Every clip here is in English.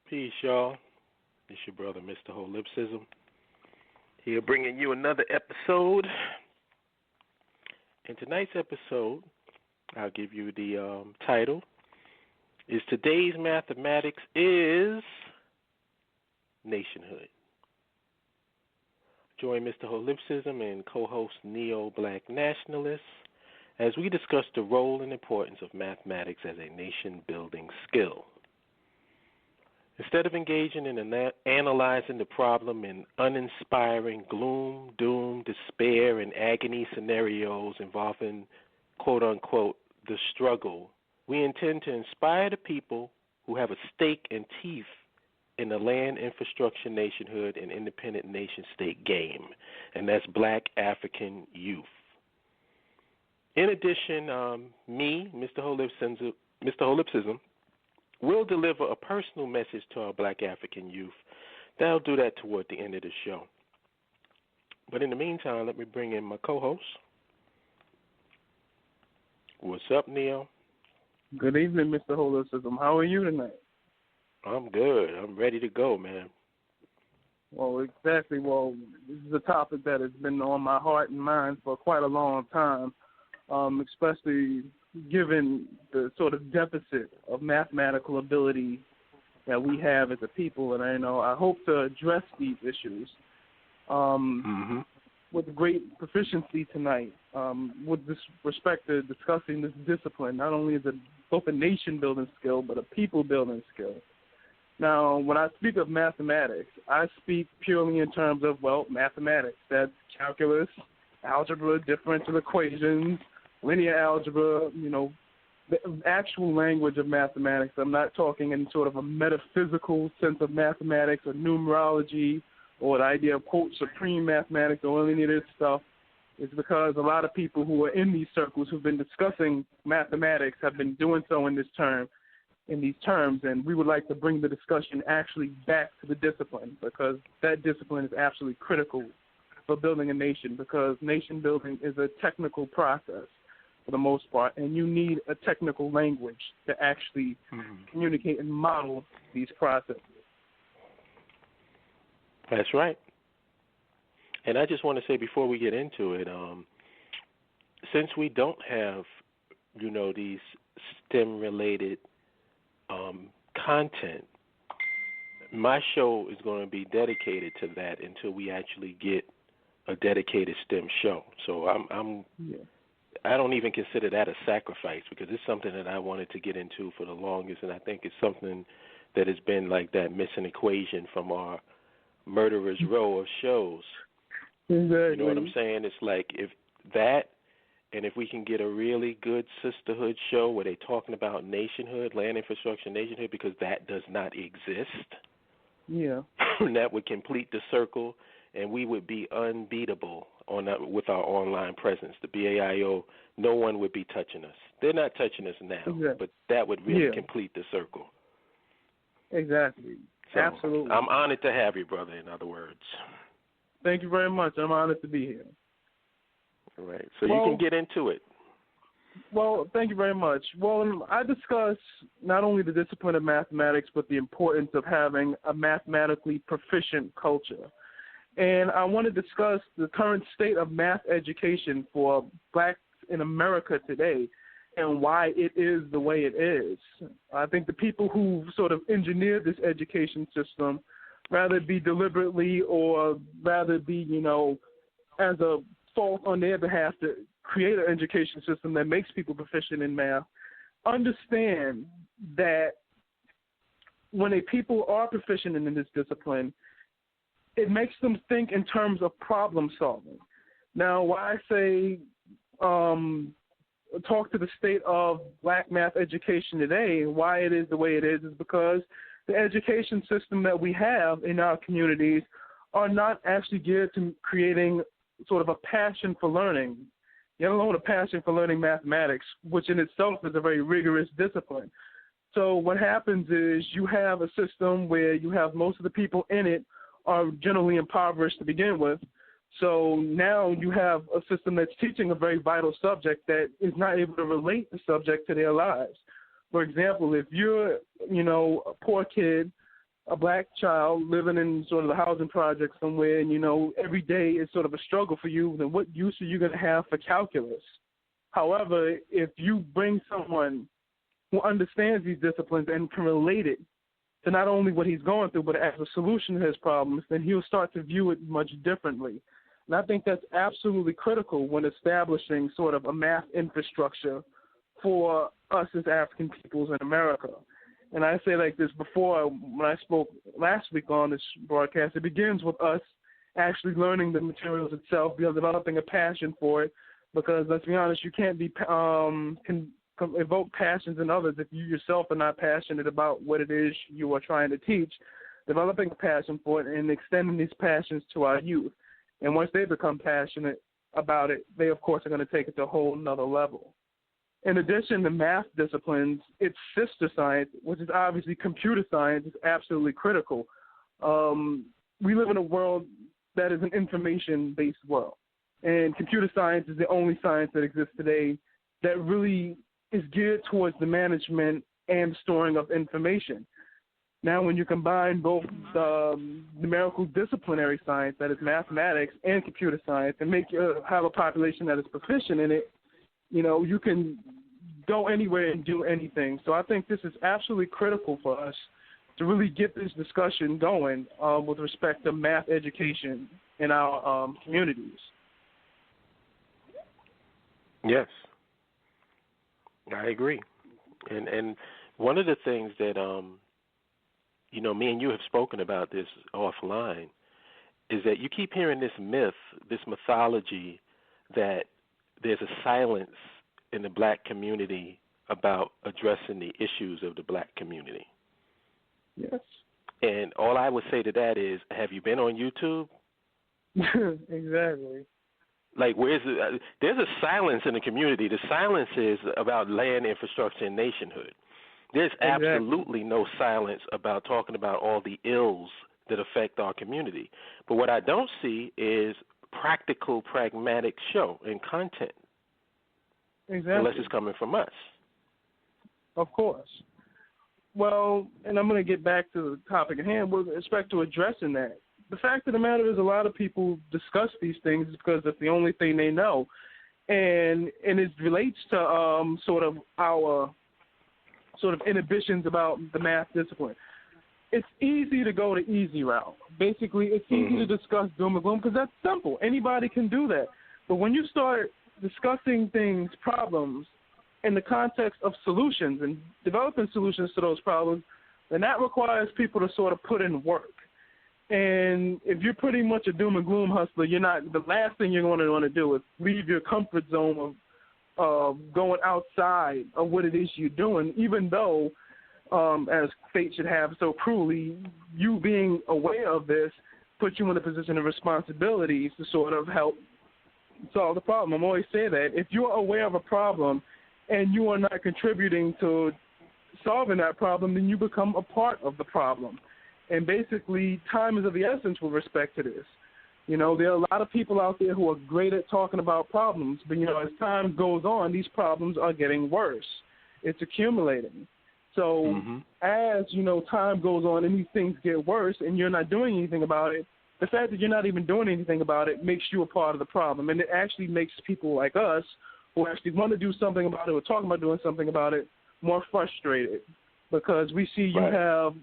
Peace, y'all. It's your brother, Mr. Holipsism, here bringing you another episode. In tonight's episode, I'll give you the title, is Today's Mathematics is Nationhood. Join Mr. Holipsism and co-host Neo Black Nationalist as we discuss the role and importance of mathematics as a nation-building skill. Instead of engaging in analyzing the problem in uninspiring gloom, doom, despair, and agony scenarios involving, quote-unquote, the struggle, we intend to inspire the people who have a stake and teeth in the land, infrastructure, nationhood, and independent nation-state game, and that's Black Afrikan Youth. In addition, me, Mr. Holipsism, will deliver a personal message to our Black Afrikan youth. I'll do that toward the end of the show. But in the meantime, let me bring in my co-host. What's up, Neo? Good evening, Mr. Holipsism. How are you tonight? I'm good. I'm ready to go, man. Well, exactly. Well, this is a topic that has been on my heart and mind for quite a long time, especially given the sort of deficit of mathematical ability that we have as a people. And I hope to address these issues with great proficiency tonight, with this respect to discussing this discipline. Not only is it both a nation-building skill, but a people-building skill. Now, when I speak of mathematics, I speak purely in terms of, mathematics. That's calculus, algebra, differential equations, linear algebra, the actual language of mathematics. I'm not talking in sort of a metaphysical sense of mathematics or numerology or the idea of, quote, supreme mathematics or any of this stuff. It's because a lot of people who are in these circles who've been discussing mathematics have been doing so in these terms, and we would like to bring the discussion actually back to the discipline, because that discipline is absolutely critical for building a nation, because nation building is a technical process for the most part, and you need a technical language to actually communicate and model these processes. That's right. And I just want to say before we get into it, since we don't have, these STEM-related content, my show is going to be dedicated to that until we actually get a dedicated STEM show. So I don't even consider that a sacrifice, because it's something that I wanted to get into for the longest, and I think it's something that has been like that missing equation from our murderer's row of shows. Exactly. You know what I'm saying? It's like if that, and if we can get a really good sisterhood show where they're talking about nationhood, land infrastructure, nationhood, because that does not exist. Yeah. That would complete the circle, and we would be unbeatable with our online presence. The BAIO, no one would be touching us. They're not touching us now, but that would really complete the circle. Exactly. So absolutely. I'm honored to have you, brother, in other words. Thank you very much. I'm honored to be here. All right. So you can get into it. Well, thank you very much. Well, I discuss not only the discipline of mathematics, but the importance of having a mathematically proficient culture. And I want to discuss the current state of math education for blacks in America today and why it is the way it is. I think the people who sort of engineered this education system, rather it be deliberately or rather it be, as a fault on their behalf to create an education system that makes people proficient in math, understand that when a people are proficient in this discipline, it makes them think in terms of problem solving. Now, why I say talk to the state of black math education today and why it is the way it is because the education system that we have in our communities are not actually geared to creating sort of a passion for learning, let alone a passion for learning mathematics, which in itself is a very rigorous discipline. So what happens is you have a system where you have most of the people in it are generally impoverished to begin with. So now you have a system that's teaching a very vital subject that is not able to relate the subject to their lives. For example, if you're, a poor kid a black child living in sort of the housing project somewhere, and, every day is sort of a struggle for you, then what use are you going to have for calculus? However, if you bring someone who understands these disciplines and can relate it to not only what he's going through, but as a solution to his problems, then he'll start to view it much differently. And I think that's absolutely critical when establishing sort of a math infrastructure for us as African peoples in America. And I say like this before, when I spoke last week on this broadcast, it begins with us actually learning the materials itself, developing a passion for it, because let's be honest, you can't be evoke passions in others if you yourself are not passionate about what it is you are trying to teach. Developing a passion for it and extending these passions to our youth. And once they become passionate about it, they, of course, are going to take it to a whole nother level. In addition to math disciplines, its sister science, which is obviously computer science, is absolutely critical. We live in a world that is an information-based world. And computer science is the only science that exists today that really is geared towards the management and storing of information. Now, when you combine both the numerical disciplinary science, that is mathematics, and computer science, and have a population that is proficient in it, you can go anywhere and do anything. So I think this is absolutely critical for us to really get this discussion going with respect to math education in our communities. Yes, I agree. And one of the things that, me and you have spoken about this offline, is that you keep hearing this myth, this mythology, that there's a silence in the black community about addressing the issues of the black community. Yes. And all I would say to that is, have you been on YouTube? Exactly. Like, there's a silence in the community. The silence is about land infrastructure and nationhood. There's absolutely no silence about talking about all the ills that affect our community. But what I don't see is practical, pragmatic show and content. Exactly. Unless it's coming from us. Of course. Well, and I'm going to get back to the topic at hand with respect to addressing that. The fact of the matter is a lot of people discuss these things because that's the only thing they know. And it relates to sort of our sort of inhibitions about the math discipline. It's easy to go the easy route. Basically, it's easy to discuss doom and gloom because that's simple. Anybody can do that. But when you start discussing things, problems, in the context of solutions and developing solutions to those problems, then that requires people to sort of put in work. And if you're pretty much a doom and gloom hustler, the last thing you're going to want to do is leave your comfort zone of going outside of what it is you're doing, even though, as fate should have so cruelly, you being aware of this puts you in a position of responsibility to sort of help solve the problem. I'm always saying that if you're aware of a problem and you are not contributing to solving that problem, then you become a part of the problem. And basically, time is of the essence with respect to this. There are a lot of people out there who are great at talking about problems, but, as time goes on, these problems are getting worse. It's accumulating. So as, time goes on and these things get worse and you're not doing anything about it, the fact that you're not even doing anything about it makes you a part of the problem. And it actually makes people like us who actually want to do something about it or talking about doing something about it more frustrated because we see you have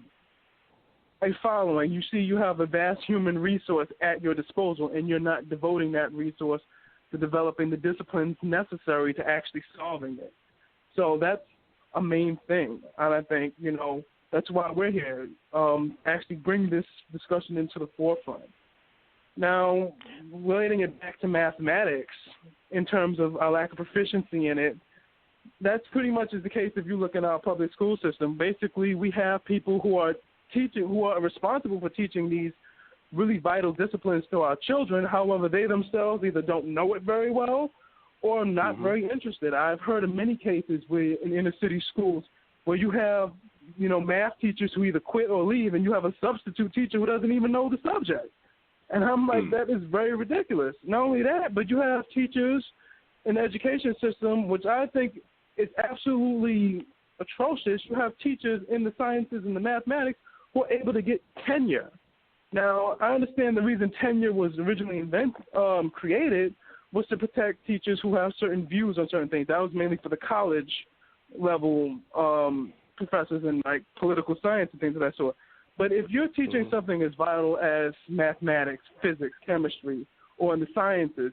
a following. You see you have a vast human resource at your disposal and you're not devoting that resource to developing the disciplines necessary to actually solving it. So that's a main thing. And I think, that's why we're here, actually bring this discussion into the forefront. Now, relating it back to mathematics, in terms of our lack of proficiency in it, that's pretty much is the case if you look at our public school system. Basically, we have people who are responsible for teaching these really vital disciplines to our children. However, they themselves either don't know it very well or are not very interested. I've heard of many cases where in inner city schools where you have, math teachers who either quit or leave, and you have a substitute teacher who doesn't even know the subject. And I'm like, that is very ridiculous. Not only that, but you have teachers in the education system, which I think is absolutely atrocious. You have teachers in the sciences and the mathematics who are able to get tenure. Now, I understand the reason tenure was originally created was to protect teachers who have certain views on certain things. That was mainly for the college level professors in like political science and things of that sort. But if you're teaching something as vital as mathematics, physics, chemistry, or in the sciences,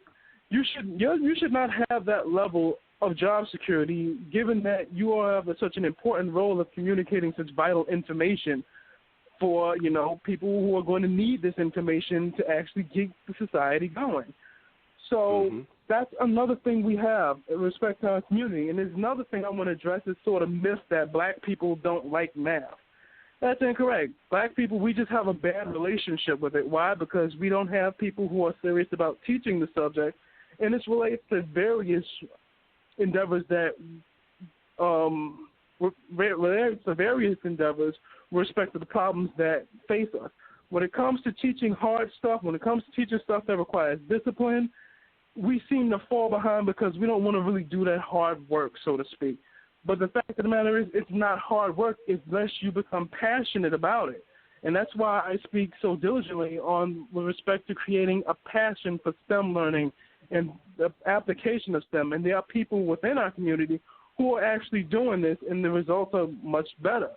you should not have that level of job security, given that you have such an important role of communicating such vital information for, you know, people who are going to need this information to actually keep the society going. So that's another thing we have in respect to our community. And there's another thing I want to address is sort of myth that black people don't like math. That's incorrect. Black people, we just have a bad relationship with it. Why? Because we don't have people who are serious about teaching the subject, and this relates to various endeavors that relates to various endeavors with respect to the problems that face us. When it comes to teaching hard stuff, when it comes to teaching stuff that requires discipline, we seem to fall behind because we don't want to really do that hard work, so to speak. But the fact of the matter is, it's not hard work unless you become passionate about it. And that's why I speak so diligently with respect to creating a passion for STEM learning and the application of STEM. And there are people within our community who are actually doing this, and the results are much better.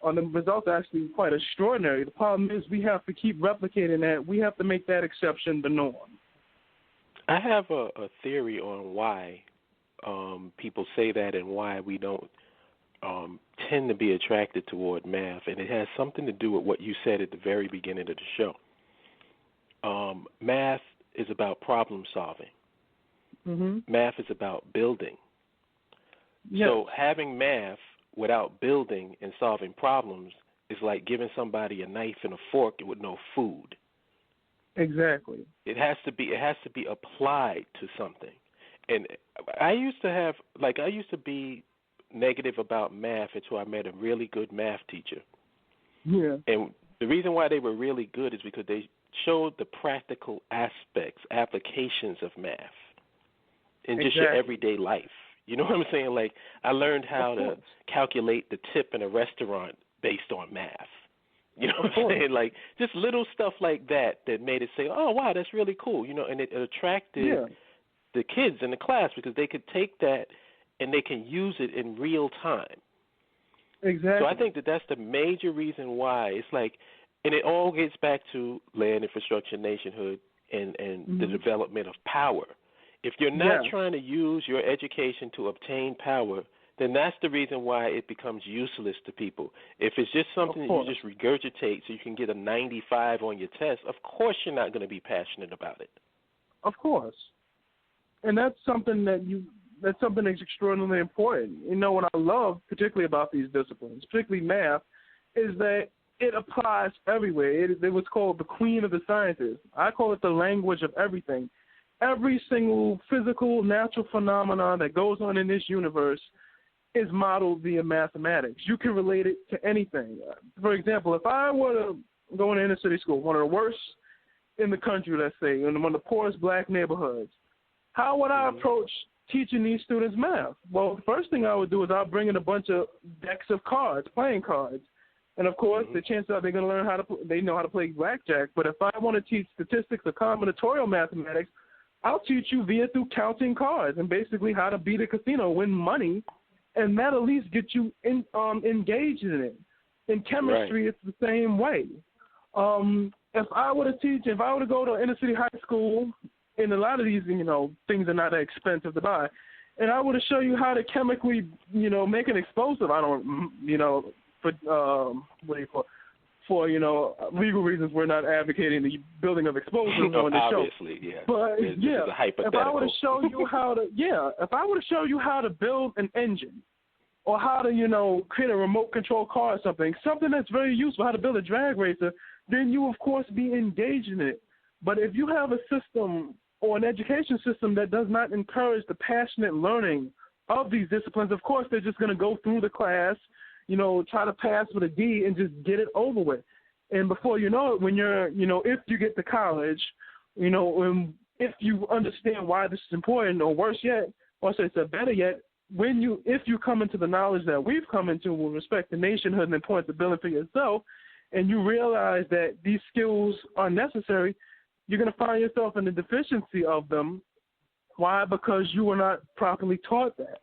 The results are actually quite extraordinary. The problem is we have to keep replicating that. We have to make that exception the norm. I have a theory on why people say that and why we don't tend to be attracted toward math, and it has something to do with what you said at the very beginning of the show. Math is about problem solving. Math is about building. Yes. So having math without building and solving problems is like giving somebody a knife and a fork with no food. Exactly. It has to be applied to something. And I used to be negative about math until I met a really good math teacher. Yeah. And the reason why they were really good is because they showed the practical aspects, applications of math in just your everyday life. You know what I'm saying? Like, I learned how to calculate the tip in a restaurant based on math. You know what I'm saying? Like, just little stuff like that made it say, oh, wow, that's really cool. You know, and it attracted the kids in the class because they could take that and they can use it in real time. Exactly. So I think that's the major reason why. It's like, and it all gets back to land, infrastructure, nationhood, and the development of power. If you're not trying to use your education to obtain power, then that's the reason why it becomes useless to people. If it's just something that you just regurgitate so you can get a 95 on your test, of course you're not going to be passionate about it. Of course. And that's something that's extraordinarily important. You know, what I love particularly about these disciplines, particularly math, is that it applies everywhere. It was called the queen of the sciences. I call it the language of everything. Every single physical, natural phenomenon that goes on in this universe is modeled via mathematics. You can relate it to anything. For example, if I were to go in an inner city school, one of the worst in the country, let's say, in one of the poorest black neighborhoods, how would I approach teaching these students math? Well, the first thing I would do is I'll bring in a bunch of decks of cards, playing cards. And, of course, the chances are they're going to learn they know how to play blackjack. But if I want to teach statistics or combinatorial mathematics, I'll teach you through counting cards and basically how to beat a casino, win money, and that at least get you engaged in it. In chemistry, it's the same way. If I were to go to inner city high school, and a lot of these, things are not that expensive to buy, and I were to show you how to chemically, make an explosive, for legal reasons, we're not advocating the building of explosives on the show. Obviously, yeah. But this is a hypothetical. if I were to show you how to build an engine, or how to create a remote control car or something that's very useful, how to build a drag racer, then you of course be engaged in it. But if you have a system or an education system that does not encourage the passionate learning of these disciplines, of course they're just going to go through the class, try to pass with a D and just get it over with. And before you know it, when you're, if you get to college, if you understand why this is important, or worse yet, or better yet, if you come into the knowledge that we've come into with respect to nationhood and the importance of building for yourself, and you realize that these skills are necessary, you're going to find yourself in the deficiency of them. Why? Because you were not properly taught that.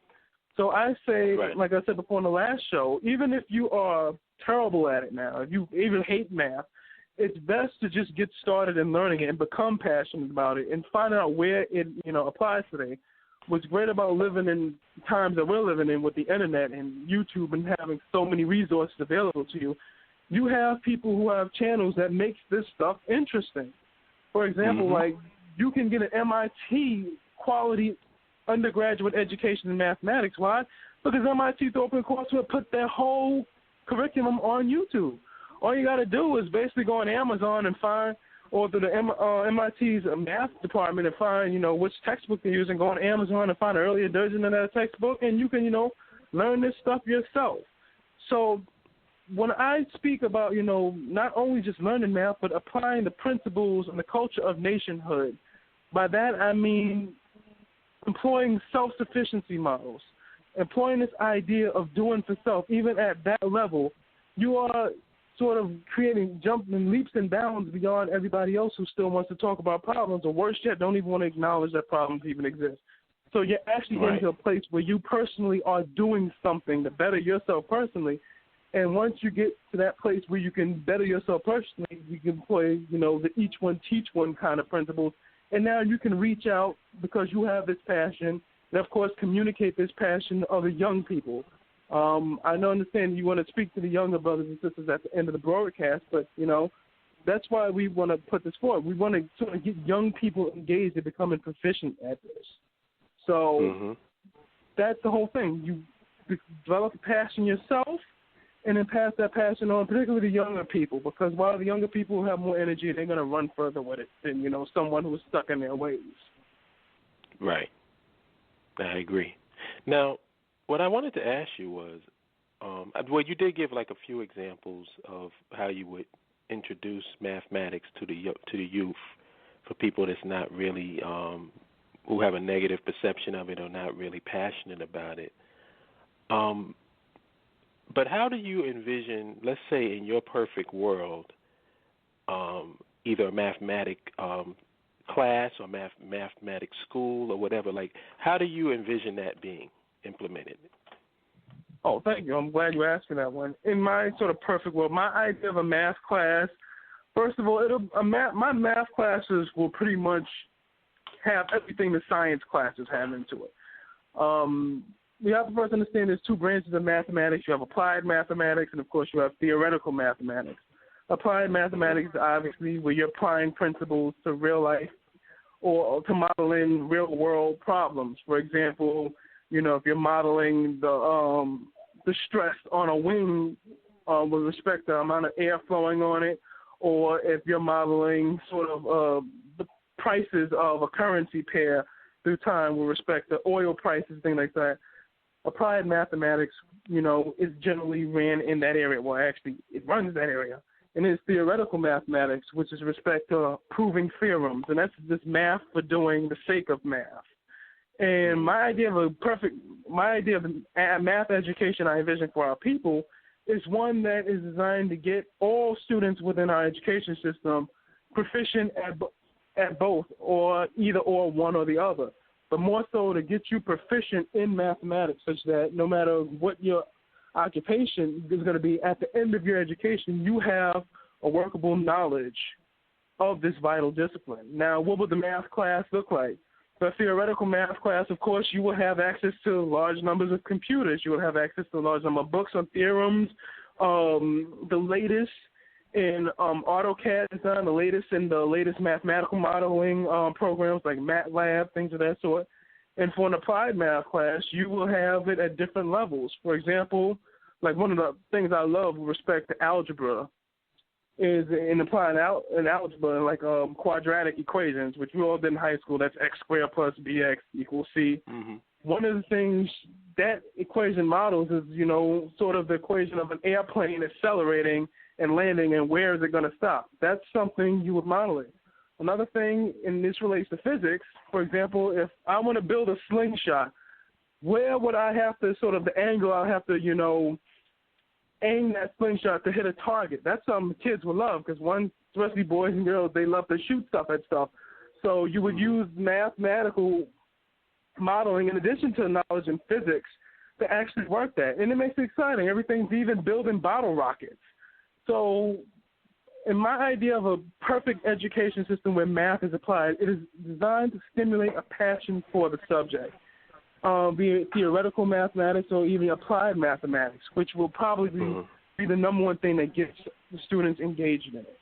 So I say, like I said before in the last show, even if you are terrible at it now, if you even hate math, it's best to just get started in learning it and become passionate about it and find out where it, applies today. What's great about living in times that we're living in with the internet and YouTube and having so many resources available to you, you have people who have channels that makes this stuff interesting. For example, like you can get an MIT quality undergraduate education in mathematics. Why? Because MIT Open Courseware put their whole curriculum on YouTube. All you got to do is basically go on Amazon and find, or through the MIT's math department and find, which textbook they're using. Go on Amazon and find an earlier version of that textbook, and you can, learn this stuff yourself. So when I speak about, not only just learning math, but applying the principles and the culture of nationhood, by that I mean employing self-sufficiency models, employing this idea of doing for self. Even at that level, you are sort of jumping leaps and bounds beyond everybody else who still wants to talk about problems, or worse yet, don't even want to acknowledge that problems even exist. So you're actually getting to a place where you personally are doing something to better yourself personally. And once you get to that place where you can better yourself personally, you can employ, the each one teach one kind of principles. And now you can reach out because you have this passion and, of course, communicate this passion to other young people. I understand you want to speak to the younger brothers and sisters at the end of the broadcast, but, that's why we want to put this forward. We want to sort of get young people engaged in becoming proficient at this. So that's the whole thing. You develop a passion yourself and then pass that passion on, particularly to younger people, because while the younger people have more energy, they're going to run further with it than, someone who is stuck in their ways. Right. I agree. Now, what I wanted to ask you was, you did give like a few examples of how you would introduce mathematics to the youth for people that's not really, who have a negative perception of it or not really passionate about it. But how do you envision, let's say in your perfect world, either a mathematic class or mathematics school or whatever, like how do you envision that being implemented? Oh, thank you. I'm glad you asked me that one. In my sort of perfect world, my idea of a math class, first of all, my math classes will pretty much have everything the science classes have into it. You have to first understand there's two branches of mathematics. You have applied mathematics, and, of course, you have theoretical mathematics. Applied mathematics is obviously where you're applying principles to real life or to modeling real-world problems. For example, if you're modeling the stress on a wing with respect to the amount of air flowing on it, or if you're modeling sort of the prices of a currency pair through time with respect to oil prices, things like that. Applied mathematics, is generally ran in that area. Well, actually, it runs that area. And it's theoretical mathematics, which is respect to proving theorems. And that's just math for doing the sake of math. And my idea of math education I envision for our people is one that is designed to get all students within our education system proficient at both, or either or, one or the other. But more so to get you proficient in mathematics such that no matter what your occupation is going to be, at the end of your education, you have a workable knowledge of this vital discipline. Now, what would the math class look like? The theoretical math class, of course, you will have access to large numbers of computers. You will have access to a large number of books on theorems, the latest in AutoCAD design, the latest mathematical modeling programs like MATLAB, things of that sort. And for an applied math class, you will have it at different levels. For example, like one of the things I love with respect to algebra is in applying in algebra, like quadratic equations, which we all did in high school. That's x squared plus bx equals c. One of the things that equation models is, sort of the equation of an airplane accelerating and landing, and where is it going to stop? That's something you would model it. Another thing, and this relates to physics, for example, if I want to build a slingshot, where would I have to, sort of the angle I have to, aim that slingshot to hit a target. That's something kids will love because especially boys and girls, they love to shoot stuff at stuff. So you would use mathematical modeling in addition to knowledge in physics to actually work that. And it makes it exciting. Everything's even building bottle rockets. So in my idea of a perfect education system where math is applied, it is designed to stimulate a passion for the subject, be it theoretical mathematics or even applied mathematics, which will probably be the number one thing that gets the students engaged in it.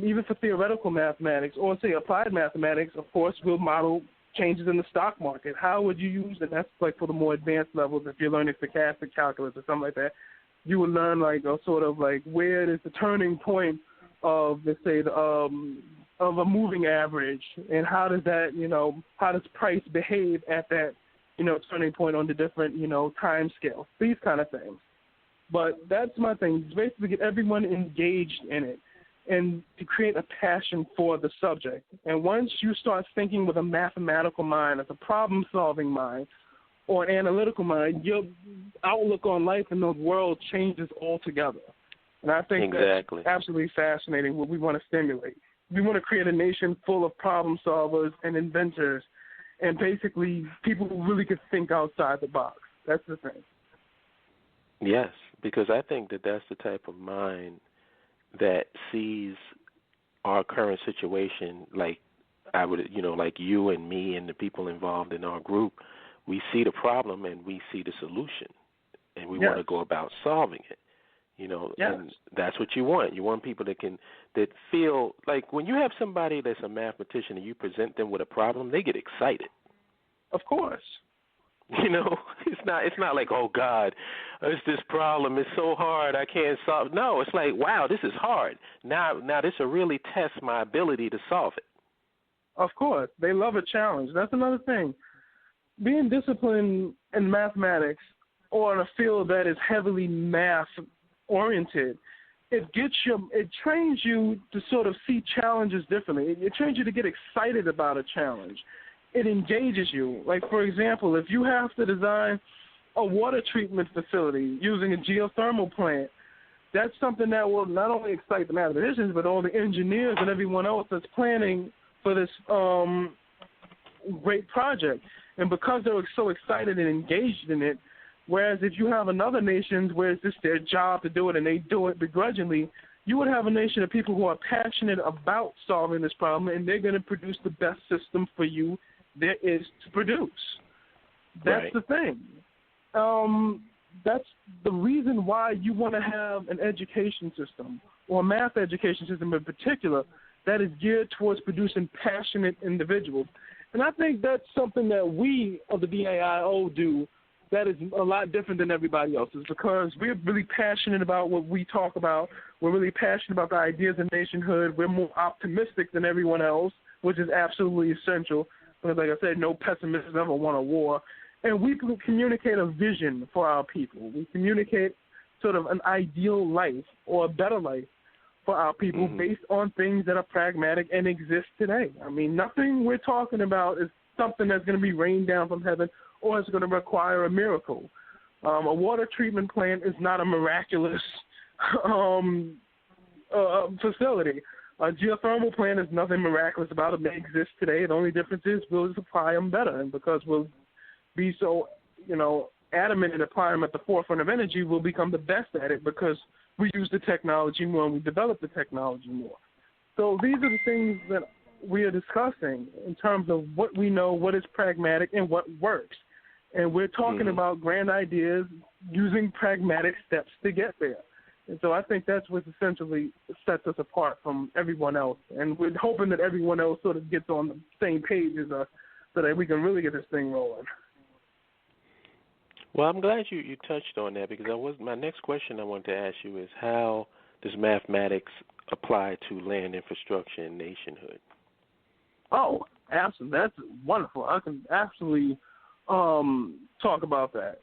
Even for theoretical mathematics or, say, applied mathematics, of course, we'll model changes in the stock market. How would you use it? That's like for the more advanced levels. If you're learning stochastic calculus or something like that, you would learn like a sort of like where is the turning point of, let's say, of a moving average, and how does that, how does price behave at that, turning point on the different, time scales, these kind of things. But that's my thing, is basically get everyone engaged in it and to create a passion for the subject. And once you start thinking with a mathematical mind, as a problem-solving mind, or an analytical mind, your outlook on life in the world changes altogether. And I think that's absolutely fascinating, what we want to stimulate. We want to create a nation full of problem solvers and inventors and basically people who really could think outside the box. That's the thing. Yes, because I think that that's the type of mind that sees our current situation like I would, like you and me and the people involved in our group. We see the problem and we see the solution, and we want to go about solving it. And that's what you want. You want people that feel like when you have somebody that's a mathematician and you present them with a problem, they get excited. Of course. It's not like, oh God, it's this problem. It's so hard I can't solve. No, it's like, wow, this is hard. Now this will really test my ability to solve it. Of course, they love a challenge. That's another thing. Being disciplined in mathematics or in a field that is heavily math-oriented, it trains you to sort of see challenges differently. It trains you to get excited about a challenge. It engages you. Like, for example, if you have to design a water treatment facility using a geothermal plant, that's something that will not only excite the mathematicians, but all the engineers and everyone else that's planning for this great project. And because they're so excited and engaged in it, whereas if you have another nation where it's just their job to do it and they do it begrudgingly, you would have a nation of people who are passionate about solving this problem, and they're going to produce the best system for you there is to produce. That's the thing. That's the reason why you want to have an education system, or a math education system in particular, that is geared towards producing passionate individuals. And I think that's something that we of the BAIO do that is a lot different than everybody else's, because we're really passionate about what we talk about. We're really passionate about the ideas of nationhood. We're more optimistic than everyone else, which is absolutely essential. Because, like I said, no pessimists ever want a war. And we communicate a vision for our people. We communicate sort of an ideal life or a better life for our people based on things that are pragmatic and exist today. I mean, nothing we're talking about is something that's going to be rained down from heaven or is going to require a miracle. A water treatment plant is not a miraculous facility. A geothermal plant is nothing miraculous about it. They exist today. The only difference is we'll supply them better. And because we'll be so, adamant in applying them at the forefront of energy, we'll become the best at it because we use the technology more and we develop the technology more. So these are the things that we are discussing in terms of what we know, what is pragmatic, and what works. And we're talking about grand ideas using pragmatic steps to get there. And so I think that's what essentially sets us apart from everyone else. And we're hoping that everyone else sort of gets on the same page as us so that we can really get this thing rolling. Well, I'm glad you touched on that, because my next question I wanted to ask you is, how does mathematics apply to land infrastructure and nationhood? Oh, absolutely. That's wonderful. I can absolutely talk about that.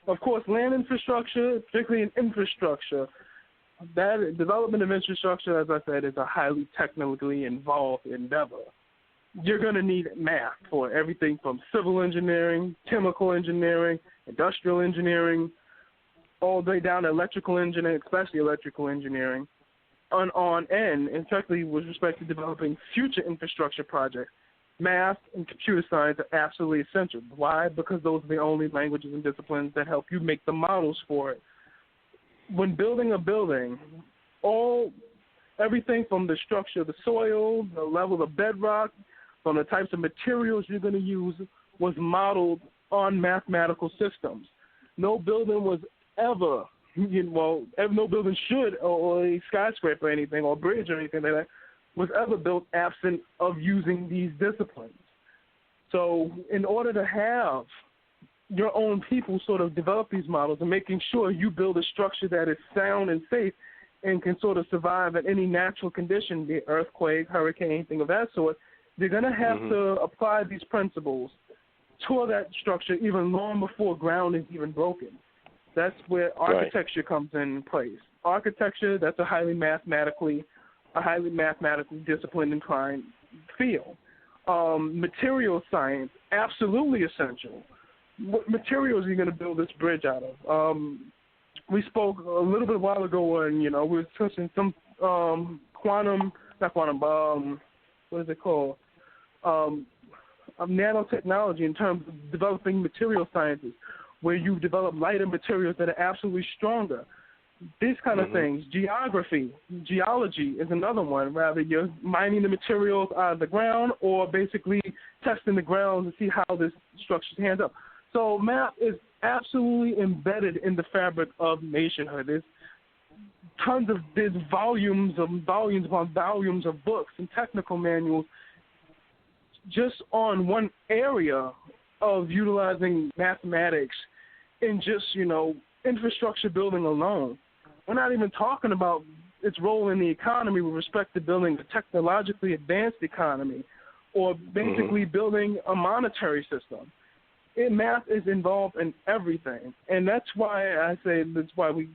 Of course, land infrastructure, particularly in infrastructure, that development of infrastructure, as I said, is a highly technically involved endeavor. You're going to need math for everything from civil engineering, chemical engineering, industrial engineering, all the way down to electrical engineering, especially electrical engineering, on end, and especially with respect to developing future infrastructure projects. Math and computer science are absolutely essential. Why? Because those are the only languages and disciplines that help you make the models for it. When building a building, everything from the structure of the soil, the level of bedrock, from the types of materials you're going to use was modeled on mathematical systems. No building was ever, no building should, or a skyscraper or anything, or a bridge or anything like that, was ever built absent of using these disciplines. So in order to have your own people sort of develop these models and making sure you build a structure that is sound and safe and can sort of survive at any natural condition, be it earthquake, hurricane, anything of that sort, they're going to have to apply these principles to that structure even long before ground is even broken. That's where architecture comes in place. Architecture, that's a highly mathematically disciplined inclined field. Material science, absolutely essential. What materials are you going to build this bridge out of? We spoke a little bit a while ago when, we were discussing some nanotechnology in terms of developing material sciences, where you develop lighter materials that are absolutely stronger. These kind of things. Geology is another one. Rather, you're mining the materials out of the ground or basically testing the ground to see how this structure hands up. So math is absolutely embedded in the fabric of nationhood. There's volumes upon volumes of books and technical manuals just on one area of utilizing mathematics in just, infrastructure building alone. We're not even talking about its role in the economy with respect to building a technologically advanced economy or basically building a monetary system. Math is involved in everything, and that's why we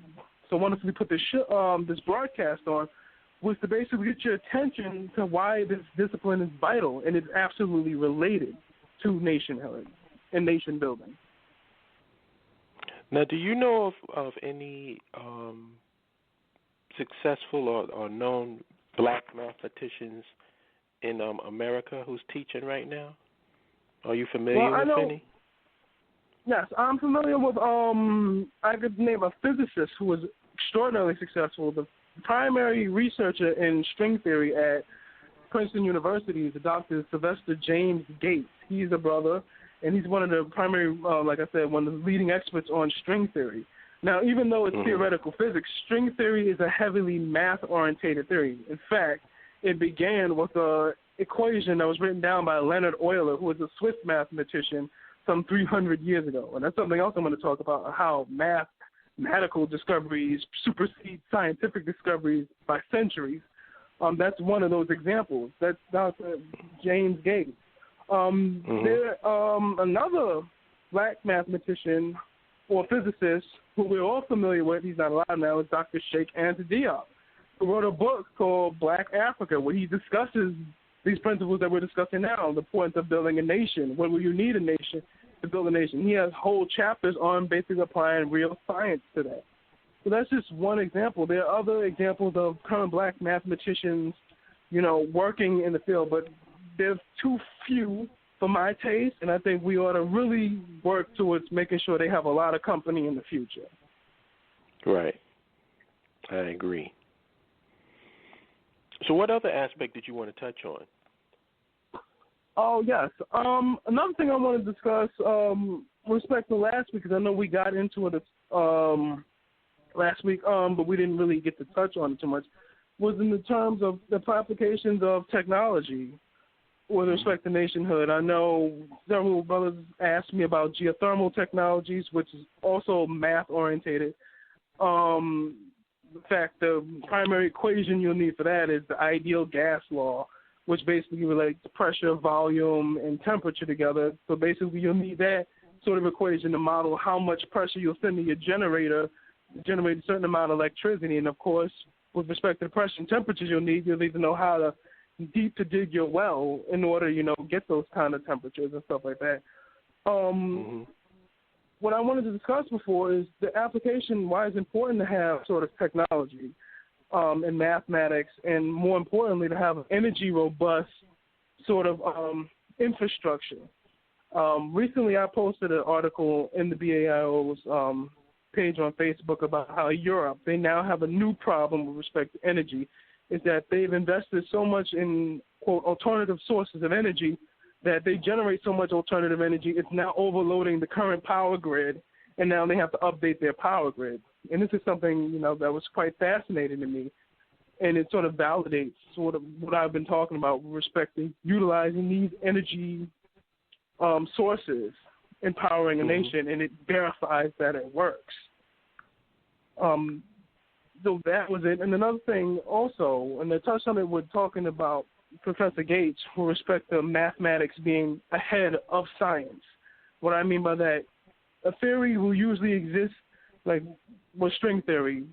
so wonderfully put this broadcast on, was to basically get your attention to why this discipline is vital and it's absolutely related to nationhood and nation building. Now, do you know of any successful or known black mathematicians in America who's teaching right now? Are you familiar with any? Yes, I'm familiar with, I could name a physicist who was extraordinarily successful. The primary researcher in string theory at Princeton University is Dr. Sylvester James Gates. He's a brother, and he's one of the primary, one of the leading experts on string theory. Now, even though it's theoretical physics, string theory is a heavily math-orientated theory. In fact, it began with an equation that was written down by Leonhard Euler, who was a Swiss mathematician some 300 years ago. And that's something else I'm going to talk about, how mathematical discoveries supersede scientific discoveries by centuries. That's one of those examples. That's Dr. James Gates. Another black mathematician or physicist who we're all familiar with, he's not alive now, is Dr. Sheikh Anta Diop, who wrote a book called Black Africa, where he discusses these principles that we're discussing now, the importance of building a nation. When will you need a nation to build a nation? He has whole chapters on basically applying real science to that. So that's just one example. There are other examples of current black mathematicians, working in the field, but they're too few for my taste, and I think we ought to really work towards making sure they have a lot of company in the future. Right. I agree. So what other aspect did you want to touch on? Oh, yes. Another thing I want to discuss with respect to last week, because I know we got into it last week, but we didn't really get to touch on it too much, was in the terms of the applications of technology with respect to nationhood. I know several brothers asked me about geothermal technologies, which is also math-orientated. In fact, the primary equation you'll need for that is the ideal gas law, which basically relates to pressure, volume, and temperature together. So basically you'll need that sort of equation to model how much pressure you'll send to your generator to generate a certain amount of electricity. And, of course, with respect to the pressure and temperatures you'll need to know how deep to dig your well in order, get those kind of temperatures and stuff like that. what I wanted to discuss before is the application, why it's important to have sort of technology and mathematics, and more importantly, to have an energy robust sort of infrastructure. Recently, I posted an article in the BAIO's page on Facebook about how Europe, they now have a new problem with respect to energy, is that they've invested so much in, quote, alternative sources of energy that they generate so much alternative energy, it's now overloading the current power grid, and now they have to update their power grid. And this is something, you know, that was quite fascinating to me, and it sort of validates sort of what I've been talking about with respect to utilizing these energy sources in powering a nation, and it verifies that it works. So that was it. And another thing also, and I touched on it with talking about Professor Gates with respect to mathematics being ahead of science. What I mean by that, a theory will usually exist, like with string theory.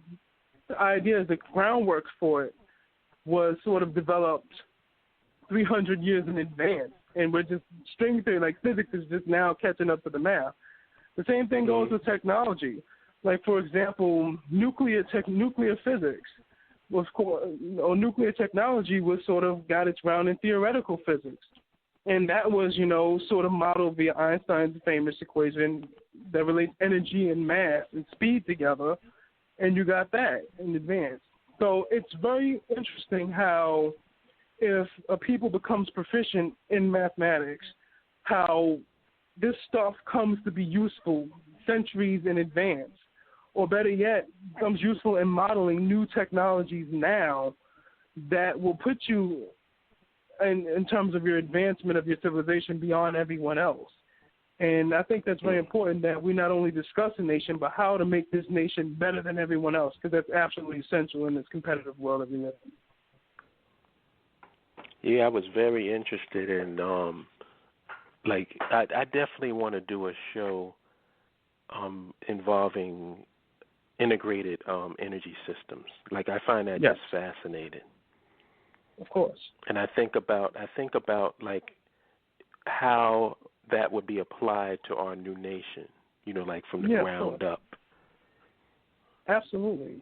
The idea is the groundwork for it was sort of developed 300 years in advance, and we're just string theory, like physics is just now catching up to the math. The same thing goes with technology. Like, for example, nuclear physics was, or nuclear technology was sort of got its ground in theoretical physics. And that was, you know, sort of modeled via Einstein's famous equation that relates energy and mass and speed together, and you got that in advance. So it's very interesting how if a people becomes proficient in mathematics, how this stuff comes to be useful centuries in advance, or better yet, becomes useful in modeling new technologies now that will put you in terms of your advancement of your civilization beyond everyone else. And I think that's very important that we not only discuss a nation, but how to make this nation better than everyone else, because that's absolutely essential in this competitive world that we live in. Yeah, I was very interested in, I definitely want to do a show involving integrated energy systems. Like, I find that just fascinating. Of course. And I think about like how that would be applied to our new nation, you know, like from the ground up. Absolutely.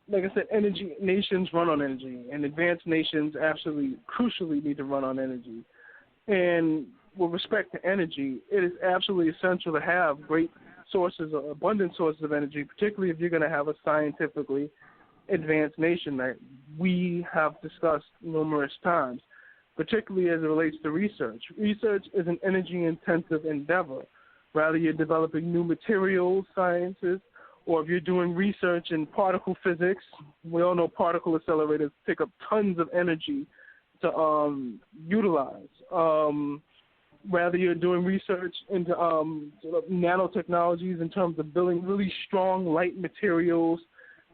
Like I said, energy nations run on energy, and advanced nations absolutely crucially need to run on energy. And with respect to energy, it is absolutely essential to have great sources, abundant sources of energy, particularly if you're going to have a scientifically advanced nation that we have discussed numerous times, particularly as it relates to research. Research is an energy-intensive endeavor. Rather, you're developing new materials, sciences, or if you're doing research in particle physics, we all know particle accelerators take up tons of energy to utilize. Rather, you're doing research into sort of nanotechnologies in terms of building really strong light materials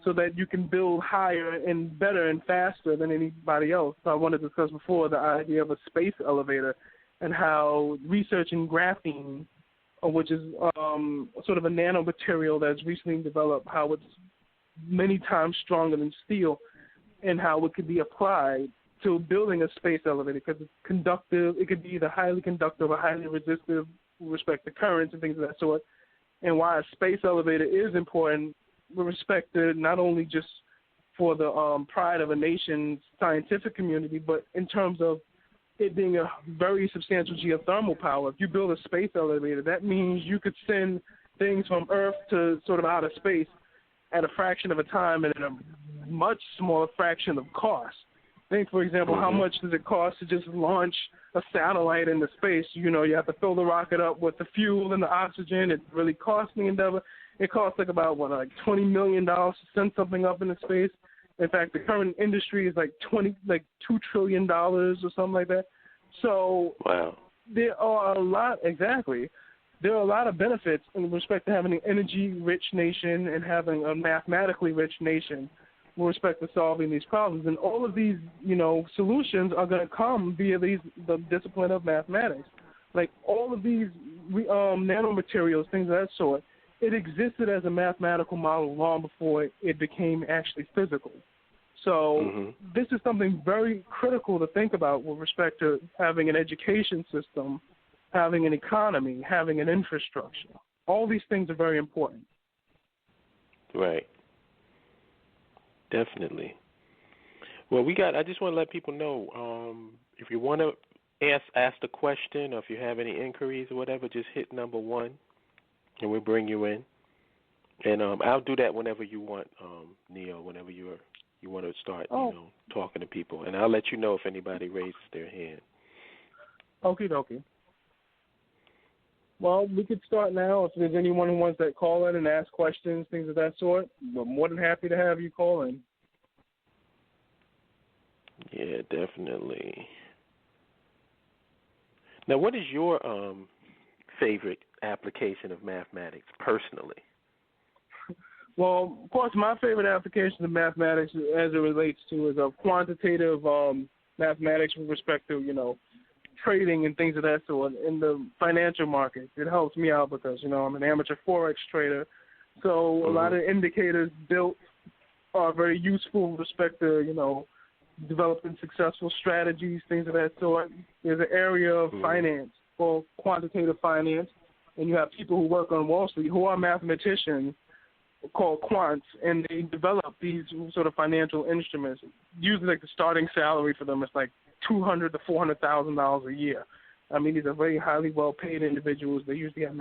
so that you can build higher and better and faster than anybody else. So I wanted to discuss before the idea of a space elevator and how research in graphene, which is sort of a nanomaterial that's recently developed, how it's many times stronger than steel, and how it could be applied to building a space elevator because it's conductive. It could be either highly conductive or highly resistive with respect to currents and things of that sort, and why a space elevator is important with respect to not only just for the pride of a nation's scientific community, but in terms of it being a very substantial geothermal power. If you build a space elevator, that means you could send things from Earth to sort of outer space at a fraction of a time and at a much smaller fraction of cost. Think, for example, how much does it cost to just launch a satellite into space? You know, you have to fill the rocket up with the fuel and the oxygen. It's really costly endeavor. It costs like about, like $20 million to send something up into space. In fact, the current industry is like $2 trillion or something like that. So there are a lot, there are a lot of benefits in respect to having an energy-rich nation and having a mathematically rich nation with respect to solving these problems. And all of these, you know, solutions are going to come via the discipline of mathematics. Like all of these nanomaterials, things of that sort, it existed as a mathematical model long before it became actually physical. So this is something very critical to think about with respect to having an education system having an economy, having an infrastructure. All these things are very important. Right. Definitely. Well, I just want to let people know, if you want to ask the question, or if you have any inquiries or whatever, just hit number 1, and we'll bring you in. And I'll do that whenever you want, Neo, whenever you want to start, talking to people. And I'll let you know if anybody raises their hand. Okie dokie. Well, we could start now. If there's anyone who wants to call in and ask questions, things of that sort, we're more than happy to have you call in. Yeah, definitely. Now, what is your favorite application of mathematics personally? Well, of course, my favorite application of mathematics as it relates to is a quantitative mathematics with respect to, trading and things of that sort in the financial market. It helps me out because, I'm an amateur Forex trader. So a lot of indicators built are very useful with respect to, developing successful strategies, things of that sort. There's an area of finance called quantitative finance, and you have people who work on Wall Street who are mathematicians called quants, and they develop these sort of financial instruments. Usually, like the starting salary for them is like $200,000 to $400,000 a year. I mean, these are very highly well-paid individuals. They usually have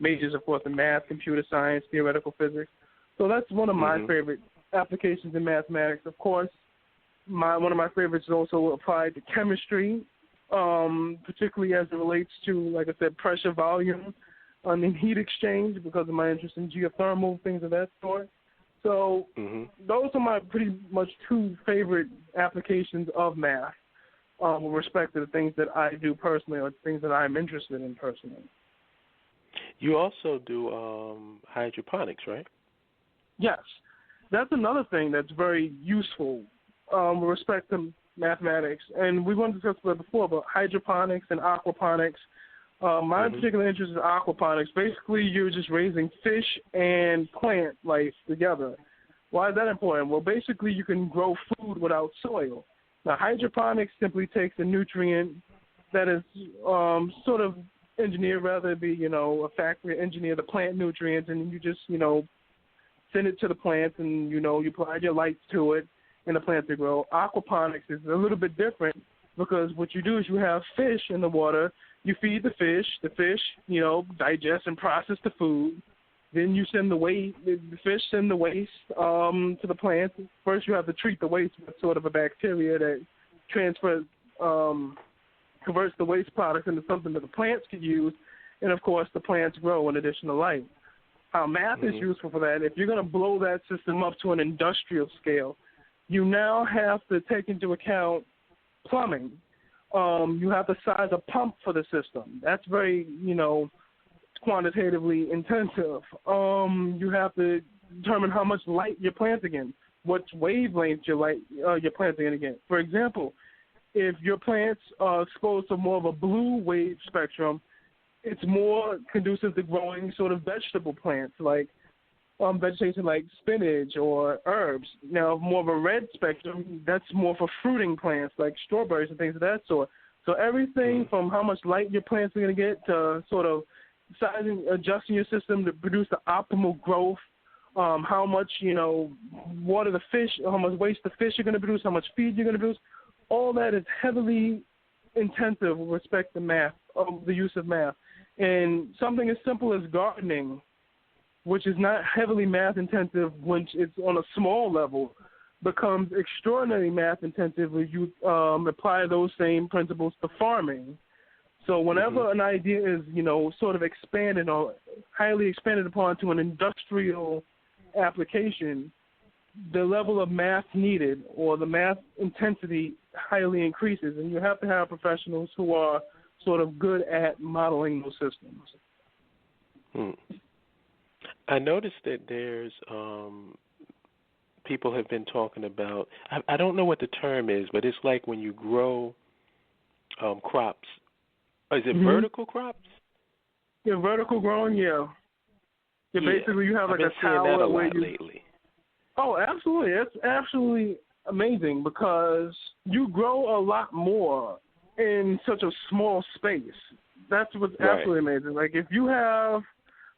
majors, of course, in math, computer science, theoretical physics. So that's one of my favorite applications in mathematics. Of course, one of my favorites is also applied to chemistry, particularly as it relates to, like I said, pressure, volume, and heat exchange because of my interest in geothermal, things of that sort. So those are my pretty much 2 favorite applications of math with respect to the things that I do personally or things that I'm interested in personally. You also do hydroponics, right? Yes. That's another thing that's very useful with respect to mathematics. And we wanted to discuss it before about hydroponics and aquaponics. My particular interest is aquaponics. Basically, you're just raising fish and plant life together. Why is that important? Well, basically, you can grow food without soil. Now, hydroponics simply takes a nutrient that is sort of engineered, rather it be, a factory engineer the plant nutrients, and you just, send it to the plants, and, you apply your lights to it, and the plants will grow. Aquaponics is a little bit different because what you do is you have fish in the water. You feed the fish, digest and process the food. Then you send the fish send the waste to the plants. First, you have to treat the waste with sort of a bacteria that converts the waste products into something that the plants can use, and of course the plants grow in addition to life. How math is useful for that, if you're going to blow that system up to an industrial scale, you now have to take into account plumbing. You have to size a pump for the system. That's very, quantitatively intensive. You have to determine how much light you're planting in, what wavelength you're planting in again. For example, if your plants are exposed to more of a blue wave spectrum, it's more conducive to growing sort of vegetable plants like vegetation like spinach or herbs. Now, more of a red spectrum, that's more for fruiting plants like strawberries and things of that sort. So everything from how much light your plants are going to get to sort of adjusting your system to produce the optimal growth, how much, water the fish, how much waste the fish are going to produce, how much feed you're going to produce, all that is heavily intensive with respect to math, the use of math. And something as simple as gardening, which is not heavily math intensive when it's on a small level, becomes extraordinarily math intensive when you apply those same principles to farming. So whenever an idea is, sort of expanded or highly expanded upon to an industrial application, the level of math needed or the math intensity highly increases, and you have to have professionals who are sort of good at modeling those systems. I noticed that there's people have been talking about, I don't know what the term is, but it's like when you grow crops. Is it vertical crops? Yeah, vertical growing, yeah. Basically, you have like I've been a tower seeing that a where lot you. Lately. Oh, absolutely! It's absolutely amazing because you grow a lot more in such a small space. That's what's absolutely amazing. Like if you have,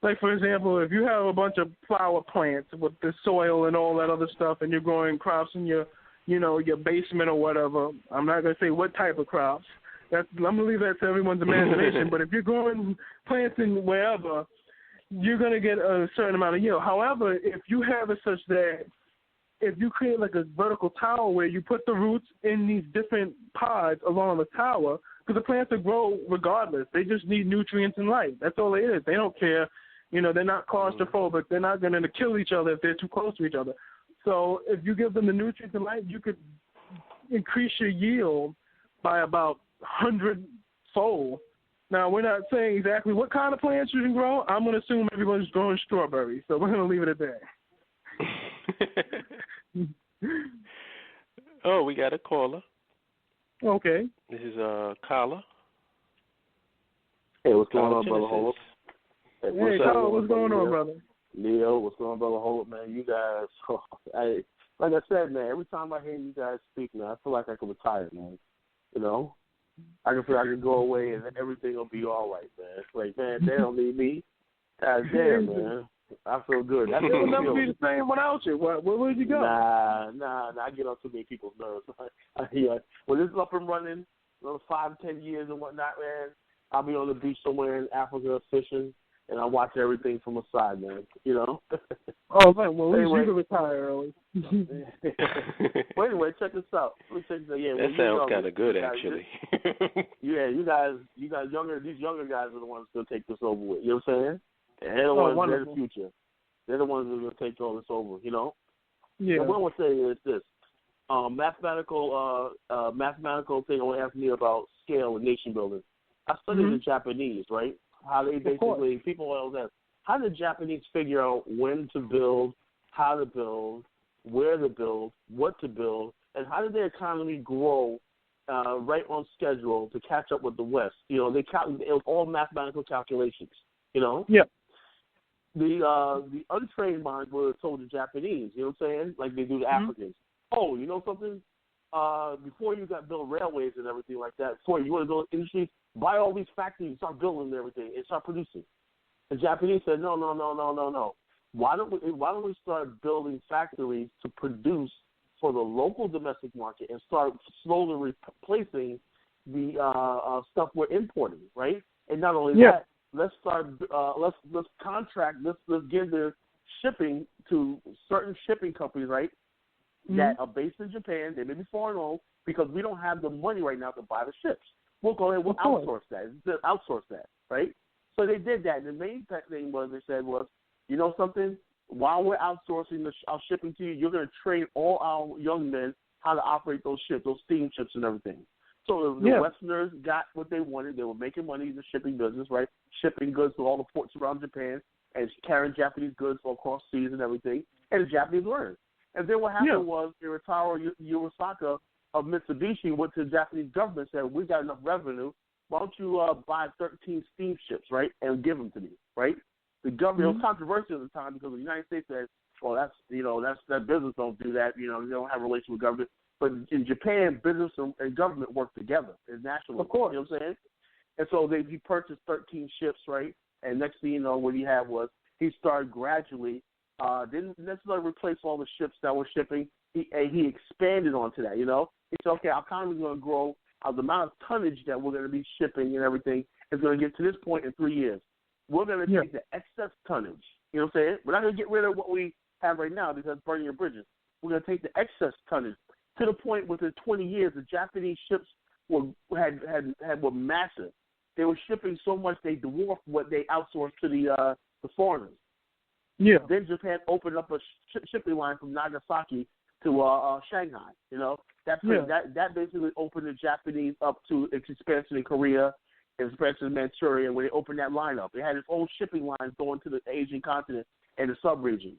like for example, if you have a bunch of flower plants with the soil and all that other stuff, and you're growing crops in your, your basement or whatever. I'm not gonna say what type of crops. I'm gonna leave that to everyone's imagination. But if you're growing plants in wherever, you're gonna get a certain amount of yield. However, if you have it such that if you create like a vertical tower where you put the roots in these different pods along the tower, because the plants will grow regardless. They just need nutrients and light. That's all it is. They don't care. They're not claustrophobic. They're not going to kill each other if they're too close to each other. So if you give them the nutrients and light, you could increase your yield by about 100-fold. Now, we're not saying exactly what kind of plants you can grow. I'm going to assume everyone's growing strawberries, so we're going to leave it at that. Oh, we got a caller. Okay. This is Kala. Hey, what's going on, Brother Holip? Hey, Kala, what's going on, brother? Neo, what's going on, Brother Holip, man? You guys, like I said, man, every time I hear you guys speak, man, I feel like I could retire, man. I can feel I can go away and everything will be all right, man. It's like, man, they don't need me. God damn, man. I feel good. It will never be the same without you. Where would you go? Nah. I get on too many people's nerves. When this is up and running, 5, 10 years and whatnot, man, I'll be on the beach somewhere in Africa fishing, and I watch everything from the side, man. Oh, man. Well, anyway, you can retire early. Well, anyway, check this out. Let me check this out. Yeah, that sounds kind of good, actually. Yeah, you guys, these younger guys are the ones going to take this over with. You know what I'm saying? And they're the ones that are the future. They're the ones that are going to take all this over. Yeah. And what I want to say is this: mathematical thing I want to ask me about scale and nation building. I studied the Japanese, right? How they basically, people always ask, how did the Japanese figure out when to build, how to build, where to build, what to build, and how did their economy grow right on schedule to catch up with the West? It was all mathematical calculations, Yeah. The untrained minds would have told the Japanese, you know what I'm saying, like they do the Africans. Oh, you know something? Before you got built railways and everything like that, before you want to build industries, buy all these factories, start building everything, and start producing. The Japanese said, no. Why don't we start building factories to produce for the local domestic market and start slowly replacing the stuff we're importing, right? And not only that, let's start. Let's contract. Let's give the shipping to certain shipping companies, right? That are based in Japan. They may be foreign owned because we don't have the money right now to buy the ships. We'll go ahead. We'll outsource that, right? So they did that. And the main thing they said was, you know something? While we're outsourcing our shipping to you, you're going to train all our young men how to operate those ships, those steamships and everything. So the Westerners got what they wanted. They were making money in the shipping business, right? Shipping goods to all the ports around Japan and carrying Japanese goods across seas and everything. And the Japanese learned. And then what happened was Hiroshima Yurosaka of Mitsubishi went to the Japanese government and said, we got enough revenue. Why don't you buy 13 steamships, right, and give them to me, right? The government, it was controversial at the time because the United States said, well, that business don't do that. They don't have a relation with government. But in Japan, business and government work together. It's national. Of course. You know what I'm saying? And so he purchased 13 ships, right? And next thing you know, what he had was he started gradually, didn't necessarily replace all the ships that were shipping. He expanded onto that, He said, okay, our economy is going to grow. The amount of tonnage that we're going to be shipping and everything is going to get to this point in 3 years. We're going to take the excess tonnage. You know what I'm saying? We're not going to get rid of what we have right now because burning your bridges. We're going to take the excess tonnage to the point within 20 years the Japanese ships were massive. They were shipping so much they dwarfed what they outsourced to the foreigners. Yeah. Then Japan opened up a shipping line from Nagasaki to Shanghai. That basically opened the Japanese up to its expansion in Korea, expansion in Manchuria. When they opened that line up, they had its own shipping lines going to the Asian continent and the sub-region.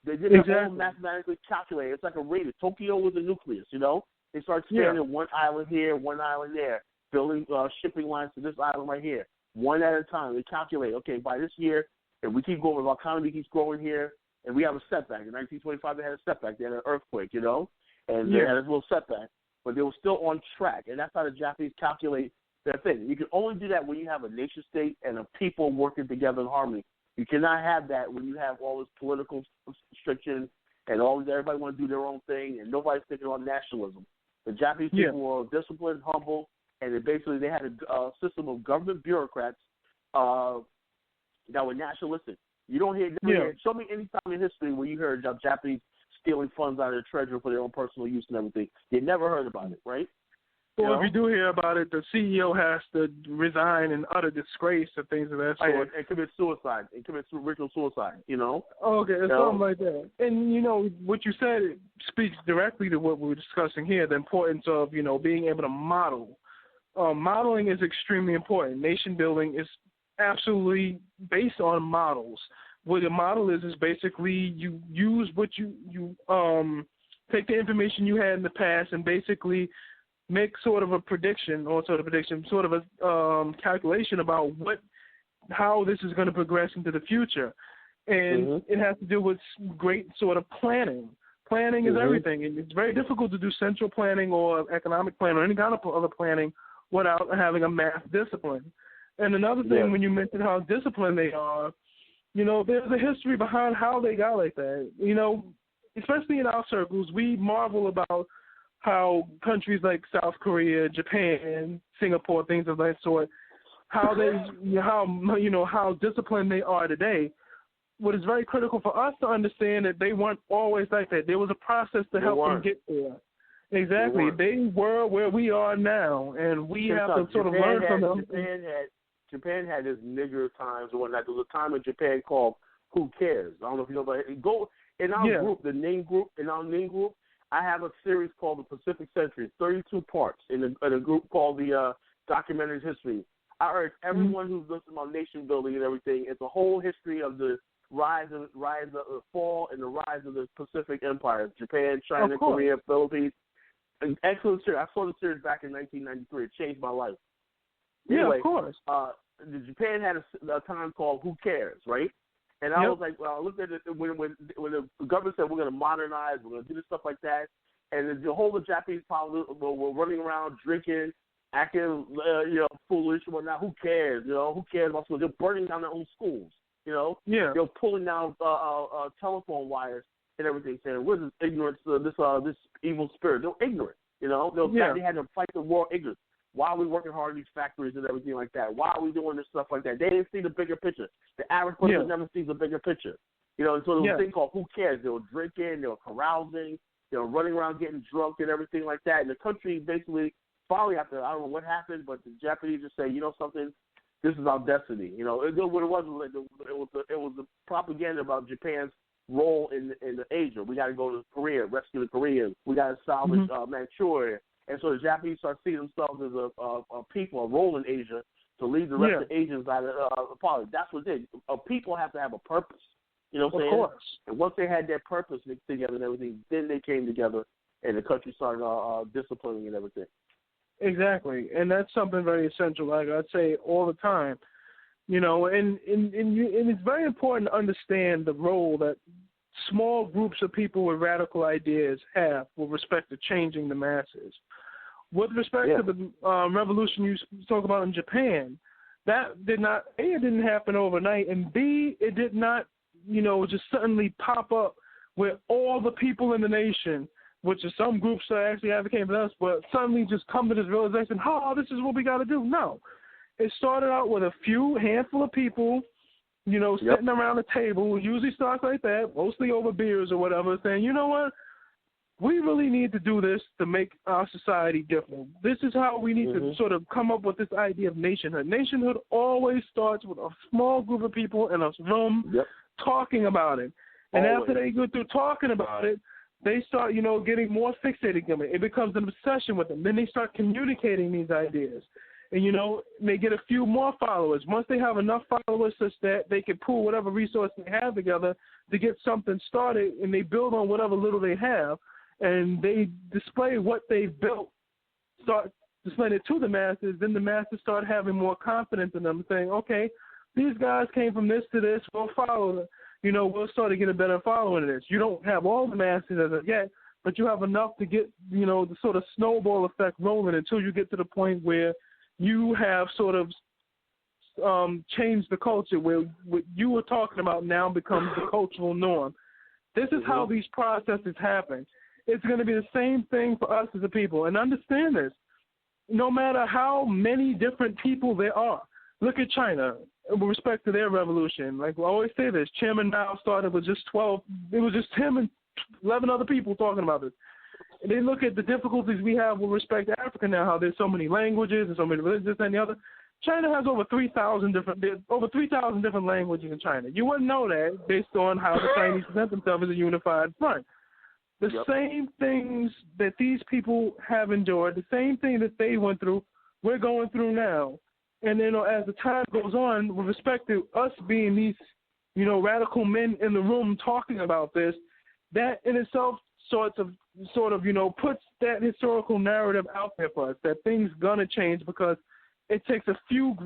They did it all mathematically calculated. It's like a radar. Tokyo was the nucleus. They started expanding one island here, one island there, building shipping lines to this island right here, one at a time. They calculate, okay, by this year, if we keep going, if our economy keeps growing here, and we have a setback. In 1925, they had a setback. They had an earthquake, and they had a little setback. But they were still on track, and that's how the Japanese calculate That thing. You can only do that when you have a nation state and a people working together in harmony. You cannot have that when you have all this political restriction and everybody want to do their own thing and nobody's thinking about nationalism. The Japanese people were disciplined, humble, and they had a system of government bureaucrats that were nationalistic. You don't hear, show me any time in history where you heard of Japanese stealing funds out of their treasury for their own personal use and everything. You never heard about it, right? Well, if you do hear about it, the CEO has to resign in utter disgrace and things of that sort. And commit suicide. And commit ritual suicide, Okay, something like that. And, what you said speaks directly to what we're discussing here, the importance of, being able to model. Modeling is extremely important. Nation building is absolutely based on models. What a model is basically you use what you take the information you had in the past and basically make sort of a prediction, sort of a calculation about how this is going to progress into the future. And it has to do with great sort of planning. Planning is everything. And it's very difficult to do central planning or economic planning or any kind of other planning without having a math discipline. And another thing, when you mentioned how disciplined they are, there's a history behind how they got like that. Especially in our circles, we marvel about how countries like South Korea, Japan, Singapore, things of that sort, how disciplined they are today. What is very critical for us to understand that they weren't always like that. There was a process to help them get there. Exactly. They were where we are now, and we have to sort of learn from them. Japan had this nigger times or whatnot. There was a time in Japan called Who Cares? I don't know if you know about it. Go in our group, in our name group, I have a series called The Pacific Century, 32 parts in a group called the Documentary History. I urge everyone who's listening about nation building and everything, it's a whole history of the rise of the fall and the rise of the Pacific Empire, Japan, China, Korea, Philippines. An excellent series. I saw the series back in 1993. It changed my life. Anyway, of course. Japan had a time called Who Cares, right? And I was like, well, I looked at it when the government said we're going to modernize, we're going to do this stuff like that, and the whole of Japanese politics were running around drinking, acting, foolish and whatnot. Who cares? Who cares about schools? They're burning down their own schools. They're pulling down telephone wires and everything, saying, "What is this ignorance? This evil spirit?" They're ignorant. They had to fight the war of ignorance. Why are we working hard in these factories and everything like that? Why are we doing this stuff like that? They didn't see the bigger picture. The average person never sees the bigger picture. And so there was a thing called Who Cares? They were drinking, they were carousing, they were running around getting drunk and everything like that. And the country basically, finally after, I don't know what happened, but the Japanese just say, something, this is our destiny. What it was the propaganda about Japan's role in Asia. We got to go to Korea, rescue the Koreans. We got to salvage Manchuria. And so the Japanese start seeing themselves as a people, a role in Asia to lead the rest of the Asians out of poverty. That's what it is. People have to have a purpose. You know what I'm saying? Of course. And once they had their purpose mixed together and everything, then they came together and the country started disciplining and everything. Exactly. And that's something very essential, like I say all the time. And it's very important to understand the role that small groups of people with radical ideas have with respect to changing the masses. With respect to the revolution you talk about in Japan, that didn't happen overnight, and B, it did not, just suddenly pop up where all the people in the nation, which is some groups that actually advocate for us, but suddenly just come to this realization, this is what we got to do. No. It started out with a handful of people, sitting around a table, usually starts like that, mostly over beers or whatever, saying, you know what, we really need to do this to make our society different. This is how we need to sort of come up with this idea of nationhood. Nationhood always starts with a small group of people in a room talking about it. And after they go through talking about it, they start, getting more fixated on it. It becomes an obsession with them. Then they start communicating these ideas. And, they get a few more followers. Once they have enough followers such that they can pool whatever resource they have together to get something started, and they build on whatever little they have, and they display what they've built, start displaying it to the masses, then the masses start having more confidence in them, saying, okay, these guys came from this to this, we'll follow them. We'll start to get a better following of this. You don't have all the masses as of yet, but you have enough to get, the sort of snowball effect rolling until you get to the point where you have sort of changed the culture where what you were talking about now becomes the cultural norm. This is how these processes happen. It's going to be the same thing for us as a people. And understand this, no matter how many different people there are. Look at China with respect to their revolution. Like we always say this, Chairman Mao started with just 12, it was just him and 11 other people talking about this. And they look at the difficulties we have with respect to Africa now, how there's so many languages and so many religions, this and the other. China has over 3,000 different languages in China. You wouldn't know that based on how the Chinese present themselves as a unified front. The same things that these people have endured, the same thing that they went through, we're going through now. And then as the time goes on, with respect to us being these, radical men in the room talking about this, that in itself sort of, puts that historical narrative out there for us, that things gonna change because it takes a few,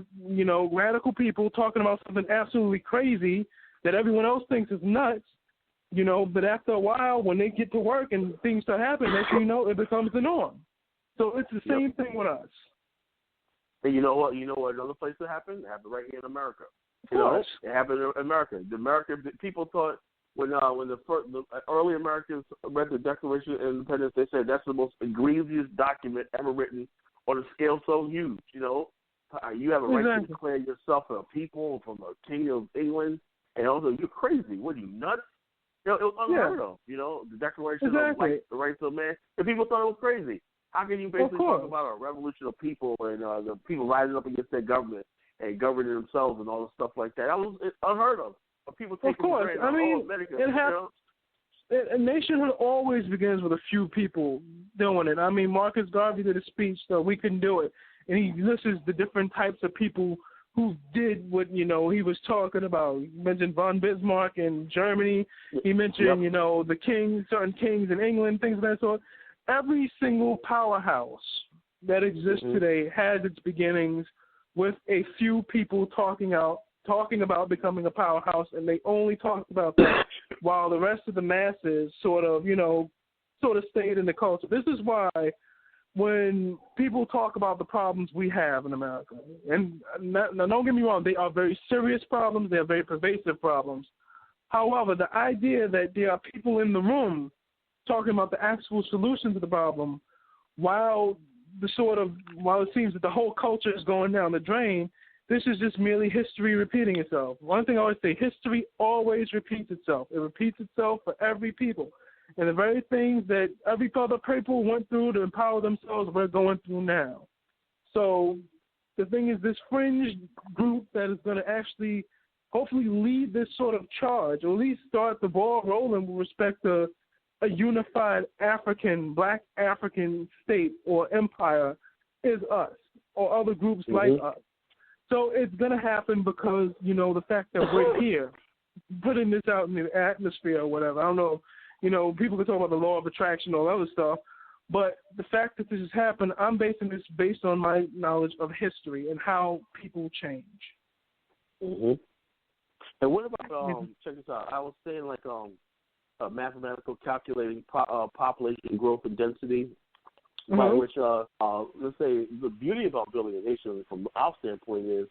radical people talking about something absolutely crazy that everyone else thinks is nuts, but after a while, when they get to work and things start happening, it becomes the norm. So it's the same thing with us. And you know what? Another place that happened? It happened right here in America. It happened in America. The people thought when the early Americans read the Declaration of Independence, they said that's the most egregious document ever written on a scale so huge. You have a right to declare yourself a people from a king of England, and also you're crazy. What are you, nuts? It was unheard of. The Declaration of the Rights of Man. And people thought it was crazy. How can you basically talk about a revolution of people and the people rising up against their government and governing themselves and all the stuff like that? That was unheard of. But people take it for granted. I mean, a nationhood always begins with a few people doing it. I mean, Marcus Garvey did a speech, so we couldn't do it. And he lists the different types of people who did what, he was talking about. He mentioned von Bismarck in Germany. He mentioned, the kings, certain kings in England, things of that sort. Every single powerhouse that exists today has its beginnings with a few people talking about becoming a powerhouse, and they only talked about that while the rest of the masses sort of stayed in the culture. This is why when people talk about the problems we have in America, and now don't get me wrong, they are very serious problems, they are very pervasive problems. However, the idea that there are people in the room talking about the actual solution to the problem, while it seems that the whole culture is going down the drain, this is just merely history repeating itself. One thing I always say, history always repeats itself. It repeats itself for every people. And the very things that every other people went through to empower themselves, we're going through now. So the thing is, this fringe group that is going to actually hopefully lead this sort of charge, or at least start the ball rolling with respect to a unified Black African state or empire, is us or other groups like us. So it's going to happen because, the fact that we're here, putting this out in the atmosphere or whatever. I don't know, people can talk about the law of attraction and all other stuff, but the fact that this has happened, I'm basing this based on my knowledge of history and how people change. And what about, check this out, I was saying mathematical calculating population growth and density, by which, let's say, the beauty about building a nation from our standpoint is,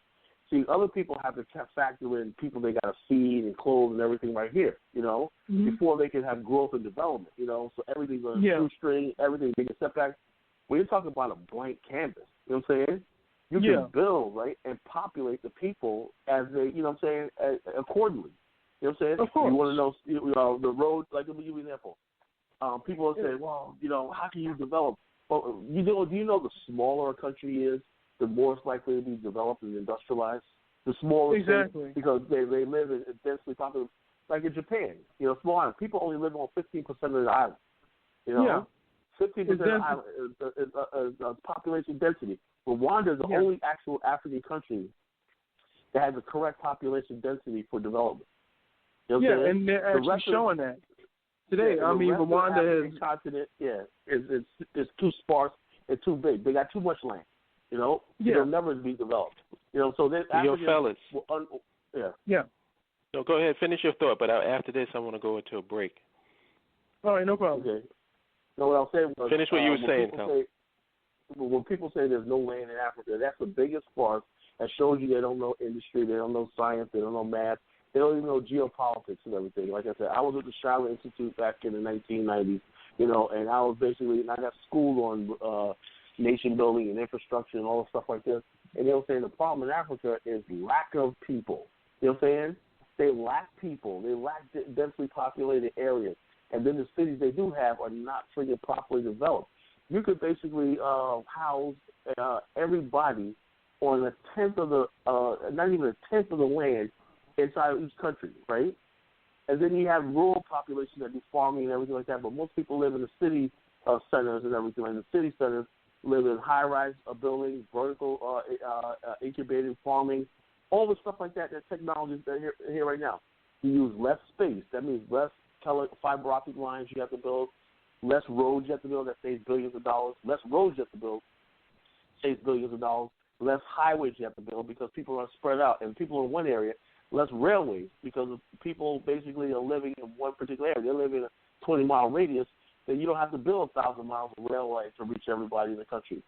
other people have to factor in people they got to feed and clothe and everything right here, before they can have growth and development, so everything's on a shoestring, everything being a setback. When you're talking about a blank canvas, you know what I'm saying? You can build, right, and populate the people as they, accordingly. You know what I'm saying? Of course. You want to know, the road, like, let me give you an example. People will say, well, how can you develop? Well, do you know the smaller a country is, the more it's likely to be developed and industrialized? The smaller exactly. Because they live in densely populated, like in Japan, small island. People only live on 15% of the island. 15% of the island is population density. Rwanda is the only actual African country that has the correct population density for development. And they're actually showing that today. Rwanda is continent. It's too sparse and too big. They got too much land. It'll never be developed. So then fellas. No, go ahead, finish your thought. But after this, I want to go into a break. All right, no problem. Okay. No, what I'll say was finish what you were saying, Tom. when people say there's no land in Africa, that's the biggest farce. That shows you they don't know industry, they don't know science, they don't know math, they don't even know geopolitics and everything. Like I said, I was at the Shiloh Institute back in the 1990s, and I was I got schooled on nation building and infrastructure and all the stuff like this. And they were saying the problem in Africa is lack of people. You know what I'm saying? They lack people. They lack densely populated areas. And then the cities they do have are not freaking properly developed. You could basically house everybody on a tenth of the, not even a tenth of the land inside of each country, right? And then you have rural population that do farming and everything like that. But most people live in the city centers and everything. And the city centers live in high-rise buildings, vertical incubated farming, all the stuff like that. That technology is here right now. You use less space. That means less fiber optic lines you have to build, less roads you have to build. That saves billions of dollars. Less roads you have to build saves billions of dollars. Less highways you have to build because people are spread out, and people in one area. Less railways because people basically are living in one particular area. They live in a 20-mile radius. Then you don't have to build 1,000 miles of railway to reach everybody in the country.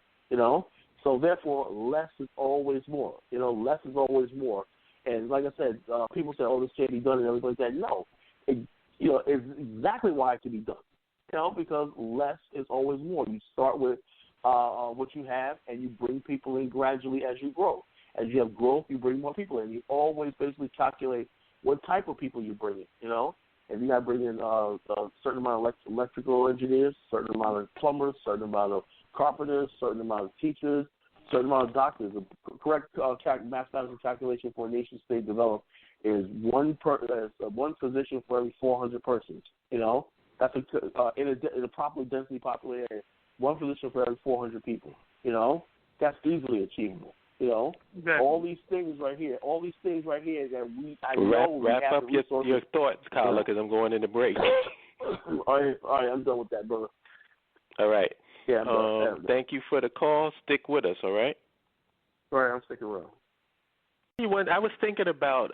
So therefore, less is always more. Less is always more. And like I said, people say, "Oh, this can't be done," and everything like that. No, it's exactly why it can be done. Because less is always more. You start with what you have, and you bring people in gradually as you grow. As you have growth, you bring more people in. You always basically calculate what type of people you bring in. If you got to bring in a certain amount of electrical engineers, certain amount of plumbers, certain amount of carpenters, certain amount of teachers, certain amount of doctors. The correct mathematical calculation for a nation state developed is one physician for every 400 persons. That's in a properly densely populated area. One physician for every 400 people. That's easily achievable. Exactly. All these things right here that I know wrap up your thoughts, Kyla, because I'm going into break. All right, I'm done with that, brother. All right. Yeah. Thank you for the call. Stick with us, all right? All right, I'm sticking around. I was thinking about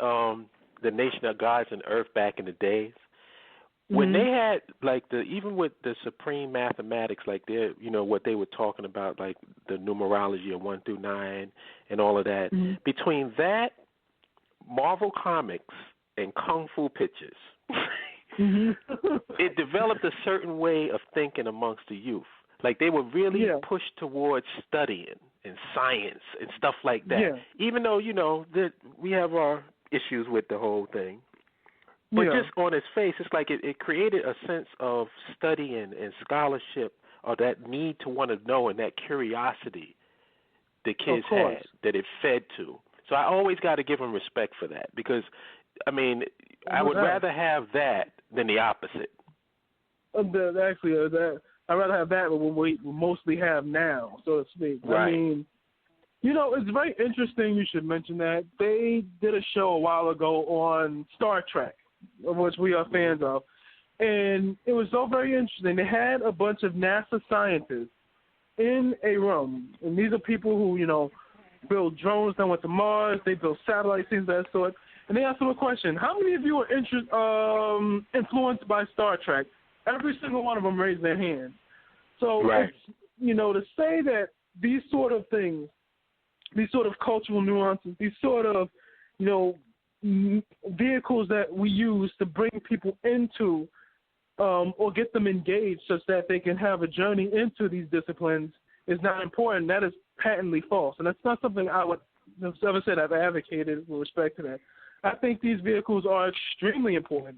the nation of gods and earth back in the days. When they had, even with the supreme mathematics, what they were talking about, like the numerology of 1 through 9 and all of that, between that, Marvel Comics, and Kung Fu pictures, it developed a certain way of thinking amongst the youth. Like they were really pushed towards studying and science and stuff like that. Yeah. Even though, that we have our issues with the whole thing. But just on its face, it's like it created a sense of studying and scholarship, or that need to want to know and that curiosity the kids had that it fed to. So I always got to give them respect for that because, I would rather have that than the opposite. I'd rather have that than what we mostly have now, so to speak. Right. It's very interesting you should mention that. They did a show a while ago on Star Trek, of which we are fans of, and it was so very interesting. They had a bunch of NASA scientists in a room, and these are people who, build drones that went to Mars, they build satellites, things of that sort, and they asked them a question: how many of you are influenced by Star Trek? Every single one of them raised their hand. So, it's, to say that these sort of things, these sort of cultural nuances, these sort of, vehicles that we use to bring people into or get them engaged such that they can have a journey into these disciplines is not important. That is patently false. And that's not something I would have ever said I've advocated with respect to that. I think these vehicles are extremely important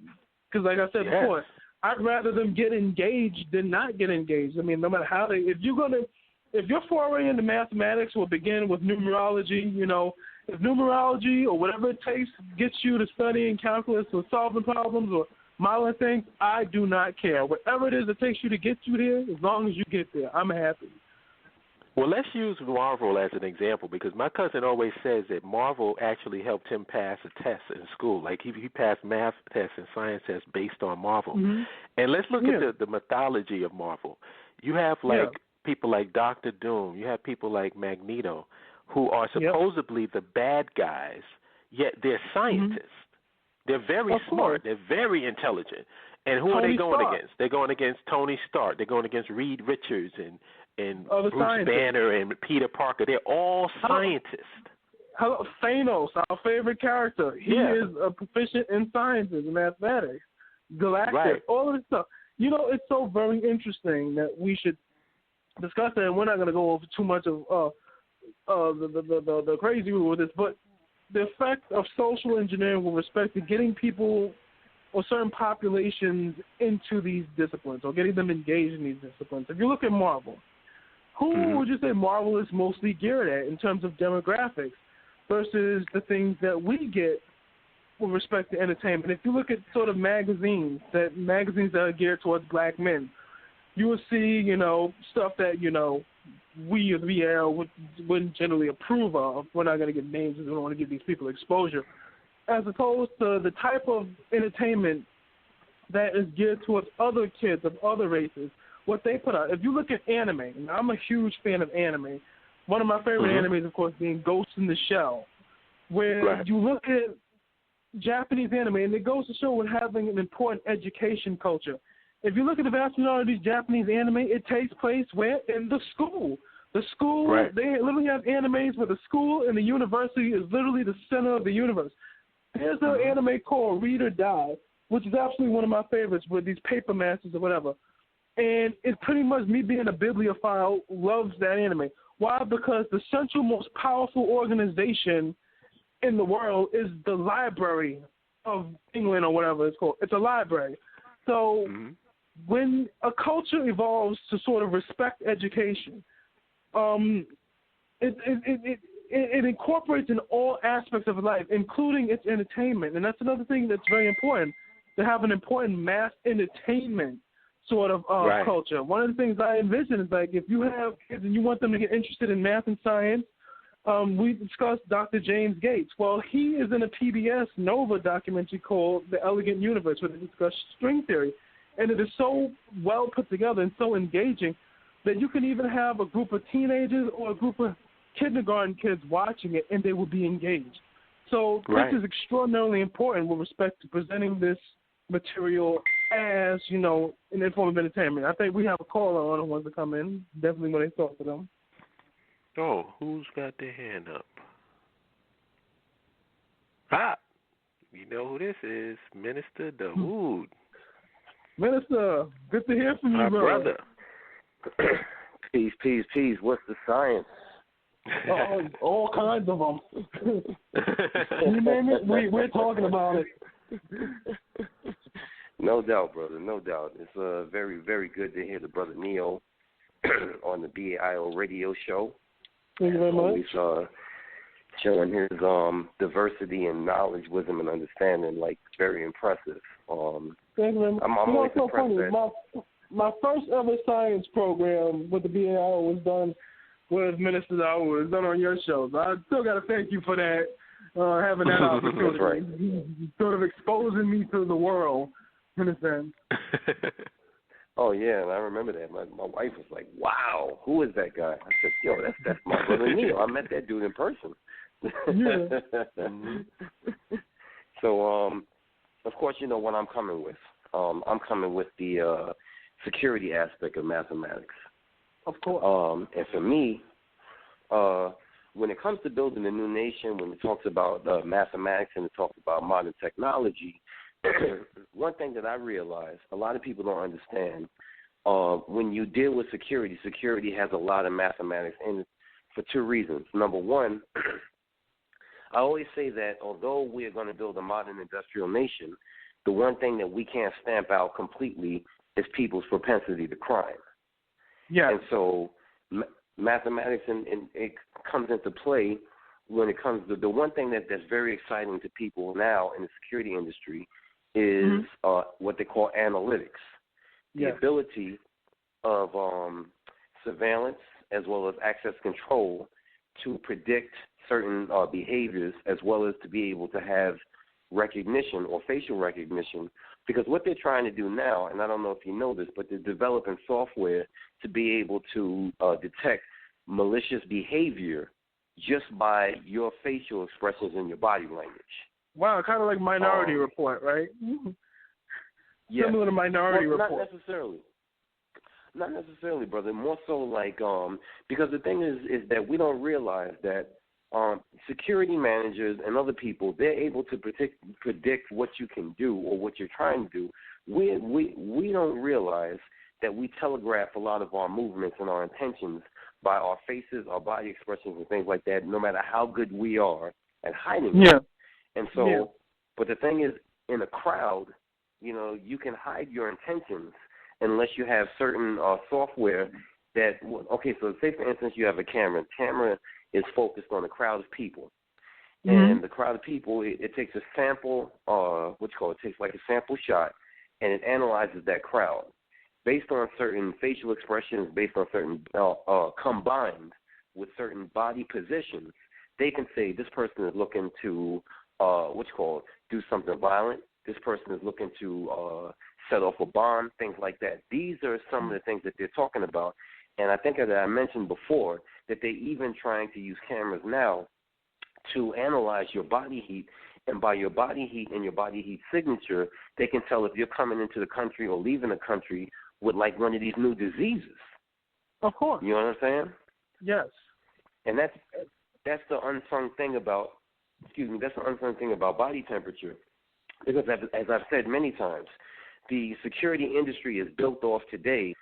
because, like I said before, I'd rather them get engaged than not get engaged. No matter how if your foray into mathematics will begin with numerology, if numerology or whatever it takes gets you to studying calculus or solving problems or modeling things, I do not care. Whatever it is that takes you to get you there, as long as you get there, I'm happy. Well, let's use Marvel as an example because my cousin always says that Marvel actually helped him pass a test in school. Like he passed math tests and science tests based on Marvel. And let's look at the mythology of Marvel. You have people like Dr. Doom. You have people like Magneto, who are supposedly the bad guys, yet they're scientists. They're very smart. They're very intelligent. And who Tony are they going Stark. against? They're going against Tony Stark. They're going against Reed Richards and Other Bruce scientists. Banner and Peter Parker. They're all scientists. Hello, Thanos, our favorite character. He is a proficient in sciences and mathematics. Galactus, all of this stuff. You know, it's so very interesting that we should discuss it, and we're not going to go over too much of the crazy with this, but the effect of social engineering with respect to getting people or certain populations into these disciplines or getting them engaged in these disciplines. If you look at Marvel, who would you say Marvel is mostly geared at in terms of demographics versus the things that we get with respect to entertainment? If you look at sort of magazines that are geared towards black men, you will see, you know, stuff that, you know, we as VL wouldn't generally approve of. We're not going to get names because we don't want to give these people exposure. As opposed to the type of entertainment that is geared towards other kids of other races, what they put out. If you look at anime, and I'm a huge fan of anime. One of my favorite animes, of course, being Ghost in the Shell, where you look at Japanese anime, and it goes to show with having an important education culture. If you look at the vast majority of these Japanese anime, it takes place where? In the school. The school, they literally have animes where the school and the university is literally the center of the universe. There's an anime called Read or Die, which is absolutely one of my favorites with these paper masters or whatever. And it's pretty much me being a bibliophile loves that anime. Why? Because the central most powerful organization in the world is the Library of England or whatever it's called. It's a library. So when a culture evolves to sort of respect education, it incorporates in all aspects of life, including its entertainment. And that's another thing that's very important, to have an important mass entertainment sort of culture. One of the things I envision is, like, if you have kids and you want them to get interested in math and science, we discussed Dr. James Gates. Well, he is in a PBS Nova documentary called The Elegant Universe, where they discuss string theory. And it is so well put together and so engaging that you can even have a group of teenagers or a group of kindergarten kids watching it, and they will be engaged. So this is extraordinarily important with respect to presenting this material as, you know, an form of entertainment. I think we have a caller on who wants to come in. Definitely when they talk to them. Oh, who's got their hand up? Ah, you know who this is, Minister Dawood. Minister, good to hear from you, my brother. Peace, peace, peace. What's the science? All kinds of them. You name it, we're talking about it. No doubt, brother, no doubt. It's very, very good to hear the brother Neo on the BAIO radio show. Thank you very much. Always showing his diversity and knowledge, wisdom, and understanding, like, very impressive. Thank you very much. I'm always so impressed. Funny. My first ever science program with the BAIO was done with Minister Dawood. It was done on your show. So I still got to thank you for that, having that opportunity. That's right. Sort of exposing me to the world, in a sense. Oh, yeah, and I remember that. My wife was like, wow, who is that guy? I said, yo, that's my brother Neo. I met that dude in person. So, of course, you know what I'm coming with. I'm coming with the security aspect of mathematics. Of course. And for me, when it comes to building a new nation, when it talks about mathematics and it talks about modern technology, one thing that I realize a lot of people don't understand, when you deal with security, security has a lot of mathematics in it for two reasons. Number one, I always say that although we are going to build a modern industrial nation, the one thing that we can't stamp out completely is people's propensity to crime. Yeah. And so mathematics and it comes into play when it comes to the one thing that's very exciting to people now in the security industry is what they call analytics. The ability of surveillance as well as access control to predict certain behaviors as well as to be able to have recognition or facial recognition, because what they're trying to do now, and I don't know if you know this, but they're developing software to be able to detect malicious behavior just by your facial expressions and your body language. Wow, kind of like Minority Report, right? similar to Minority Report. Not necessarily, brother. More so like because the thing is that we don't realize that security managers and other people, they're able to predict what you can do or what you're trying to do. We don't realize that we telegraph a lot of our movements and our intentions by our faces, our body expressions, and things like that, no matter how good we are at hiding it. And so, but the thing is, in a crowd, you can hide your intentions unless you have certain software that, okay, so say, for instance, you have a camera. The camera is focused on a crowd of people. And the crowd of people, it takes a sample, it takes like a sample shot, and it analyzes that crowd. Based on certain facial expressions, based on certain, combined with certain body positions, they can say this person is looking to, do something violent. This person is looking to set off a bomb, things like that. These are some of the things that they're talking about. And I think that I mentioned before that they're even trying to use cameras now to analyze your body heat. And by your body heat and your body heat signature, they can tell if you're coming into the country or leaving the country with like one of these new diseases. Of course. You know what I'm saying? Yes. And that's the unsung thing about, body temperature. Because as I've said many times, the security industry is built off today.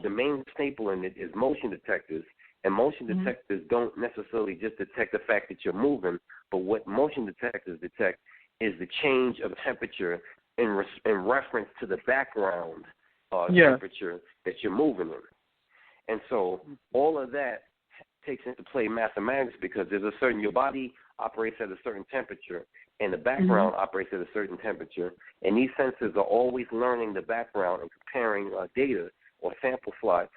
The main staple in it is motion detectors. And motion detectors don't necessarily just detect the fact that you're moving, but what motion detectors detect is the change of temperature in reference to the background temperature that you're moving in. And so all of that takes into play mathematics because your body operates at a certain temperature and the background operates at a certain temperature. And these sensors are always learning the background and comparing data or sample slots,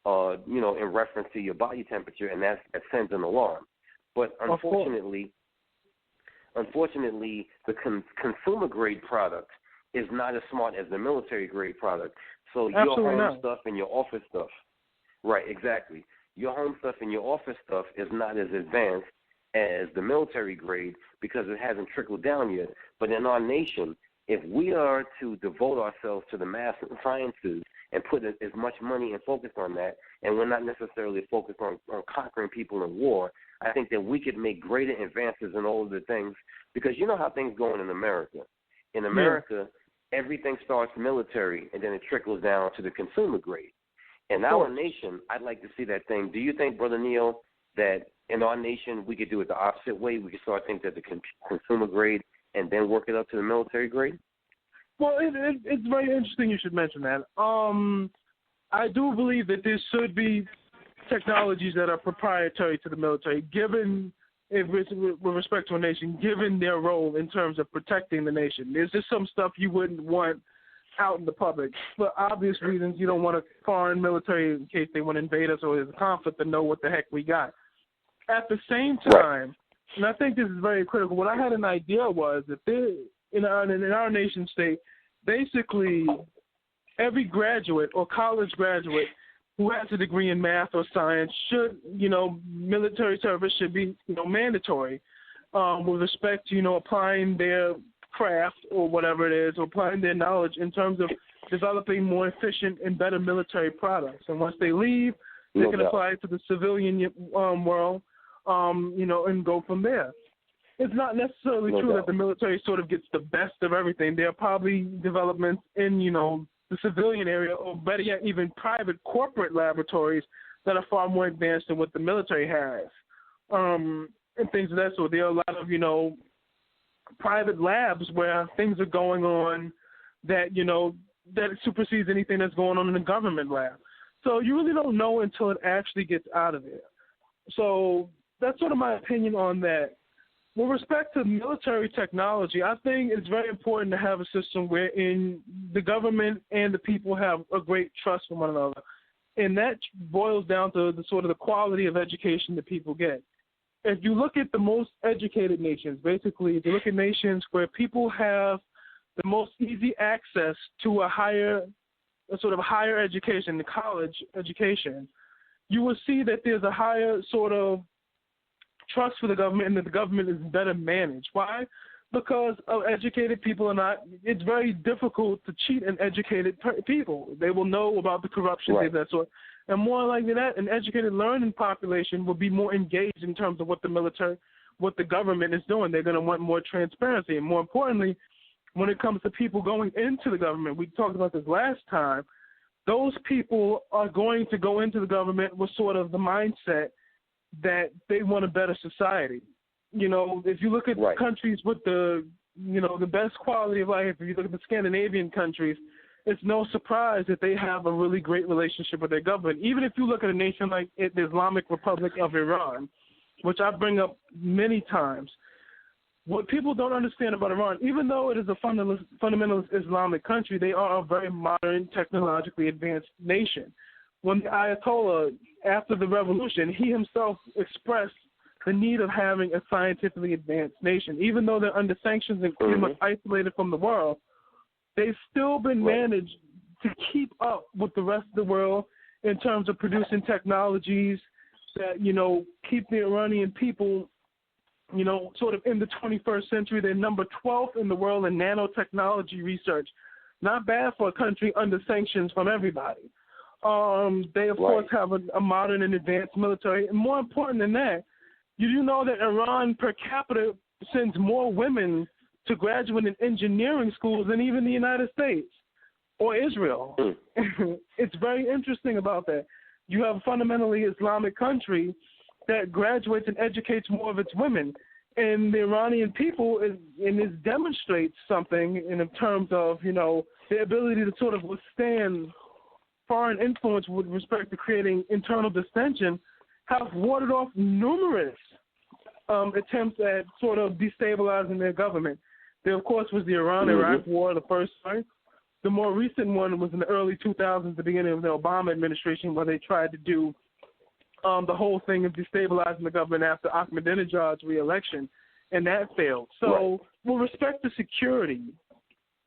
in reference to your body temperature, and that sends an alarm. But unfortunately, the consumer-grade product is not as smart as the military-grade product. So your home stuff and your office stuff, right, exactly. Your home stuff and your office stuff is not as advanced as the military grade because it hasn't trickled down yet. But in our nation, if we are to devote ourselves to the math and sciences and put as much money and focus on that, and we're not necessarily focused on conquering people in war, I think that we could make greater advances in all of the things, because you know how things go in America. In America, everything starts military, and then it trickles down to the consumer grade. In our nation, I'd like to see that thing. Do you think, Brother Neo, that in our nation we could do it the opposite way? We could start thinking that the consumer grade and then work it up to the military grade? Well, it's very interesting you should mention that. I do believe that there should be technologies that are proprietary to the military, with respect to a nation, given their role in terms of protecting the nation. There's just some stuff you wouldn't want out in the public. For obvious reasons, you don't want a foreign military in case they want to invade us or there's a conflict to know what the heck we got. At the same time, and I think this is very critical, what I had an idea was that in our nation state, basically every graduate or college graduate who has a degree in math or science should, military service should be, mandatory with respect to, applying their craft or whatever it is, or applying their knowledge in terms of developing more efficient and better military products. And once they leave, they can apply it to the civilian world, and go from there. It's not necessarily true that the military sort of gets the best of everything. There are probably developments in, the civilian area, or better yet, even private corporate laboratories that are far more advanced than what the military has, and things of that sort. There are a lot of, private labs where things are going on that, that supersedes anything that's going on in the government lab. So you really don't know until it actually gets out of there. So that's sort of my opinion on that. With respect to military technology, I think it's very important to have a system wherein the government and the people have a great trust for one another. And that boils down to the quality of education that people get. If you look at the most educated nations, basically, if you look at nations where people have the most easy access to a higher education, the college education, you will see that there's a higher sort of trust for the government and that the government is better managed. Why? because educated people are not. It's very difficult to cheat an educated people. They will know about the corruption, things of that sort. And more likely that, an educated, learning population will be more engaged in terms of what the military, what the government is doing. They're going to want more transparency. And more importantly, when it comes to people going into the government, we talked about this last time, those people are going to go into the government with sort of the mindset that they want a better society. You know, if you look at countries with the, you know, the best quality of life, if you look at the Scandinavian countries, it's no surprise that they have a really great relationship with their government. Even if you look at a nation like the Islamic Republic of Iran, which I bring up many times, what people don't understand about Iran, even though it is a fundamentalist Islamic country, they are a very modern, technologically advanced nation. When the Ayatollah, after the revolution, he himself expressed the need of having a scientifically advanced nation. Even though they're under sanctions and pretty much isolated from the world, they've still been managed to keep up with the rest of the world in terms of producing technologies that, you know, keep the Iranian people, you know, sort of in the 21st century. They're number 12 in the world in nanotechnology research. Not bad for a country under sanctions from everybody. They, of course, have a modern and advanced military. And more important than that, you do know that Iran per capita sends more women to graduate in engineering schools than even the United States or Israel. It's very interesting about that. You have a fundamentally Islamic country that graduates and educates more of its women. And the Iranian people, it demonstrates something in terms of, you know, their ability to sort of withstand foreign influence with respect to creating internal dissension, have warded off numerous attempts at sort of destabilizing their government. There, of course, was the Iran-Iraq war, the first one. The more recent one was in the early 2000s, the beginning of the Obama administration, where they tried to do the whole thing of destabilizing the government after Ahmadinejad's re-election, and that failed. So with respect to security,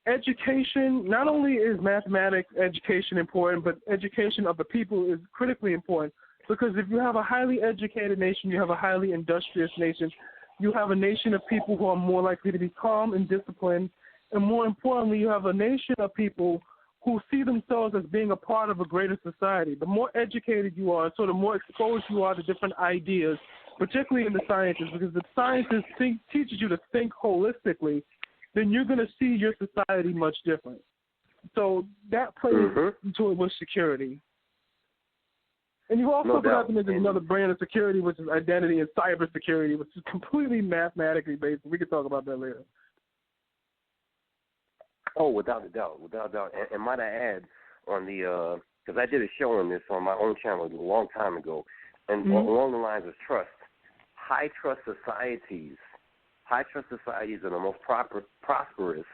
education, not only is mathematics education important, but education of the people is critically important, because if you have a highly educated nation, you have a highly industrious nation, you have a nation of people who are more likely to be calm and disciplined, and more importantly, you have a nation of people who see themselves as being a part of a greater society. The more educated you are, sort of more exposed you are to different ideas, particularly in the sciences, because the sciences teaches you to think holistically, then you're going to see your society much different. So that plays into it with security. And you also forgot to mention another brand of security, which is identity and cybersecurity, which is completely mathematically based. We can talk about that later. Oh, without a doubt. And might I add on the, because I did a show on this on my own channel a long time ago, and along the lines of trust, high trust societies are the most prosperous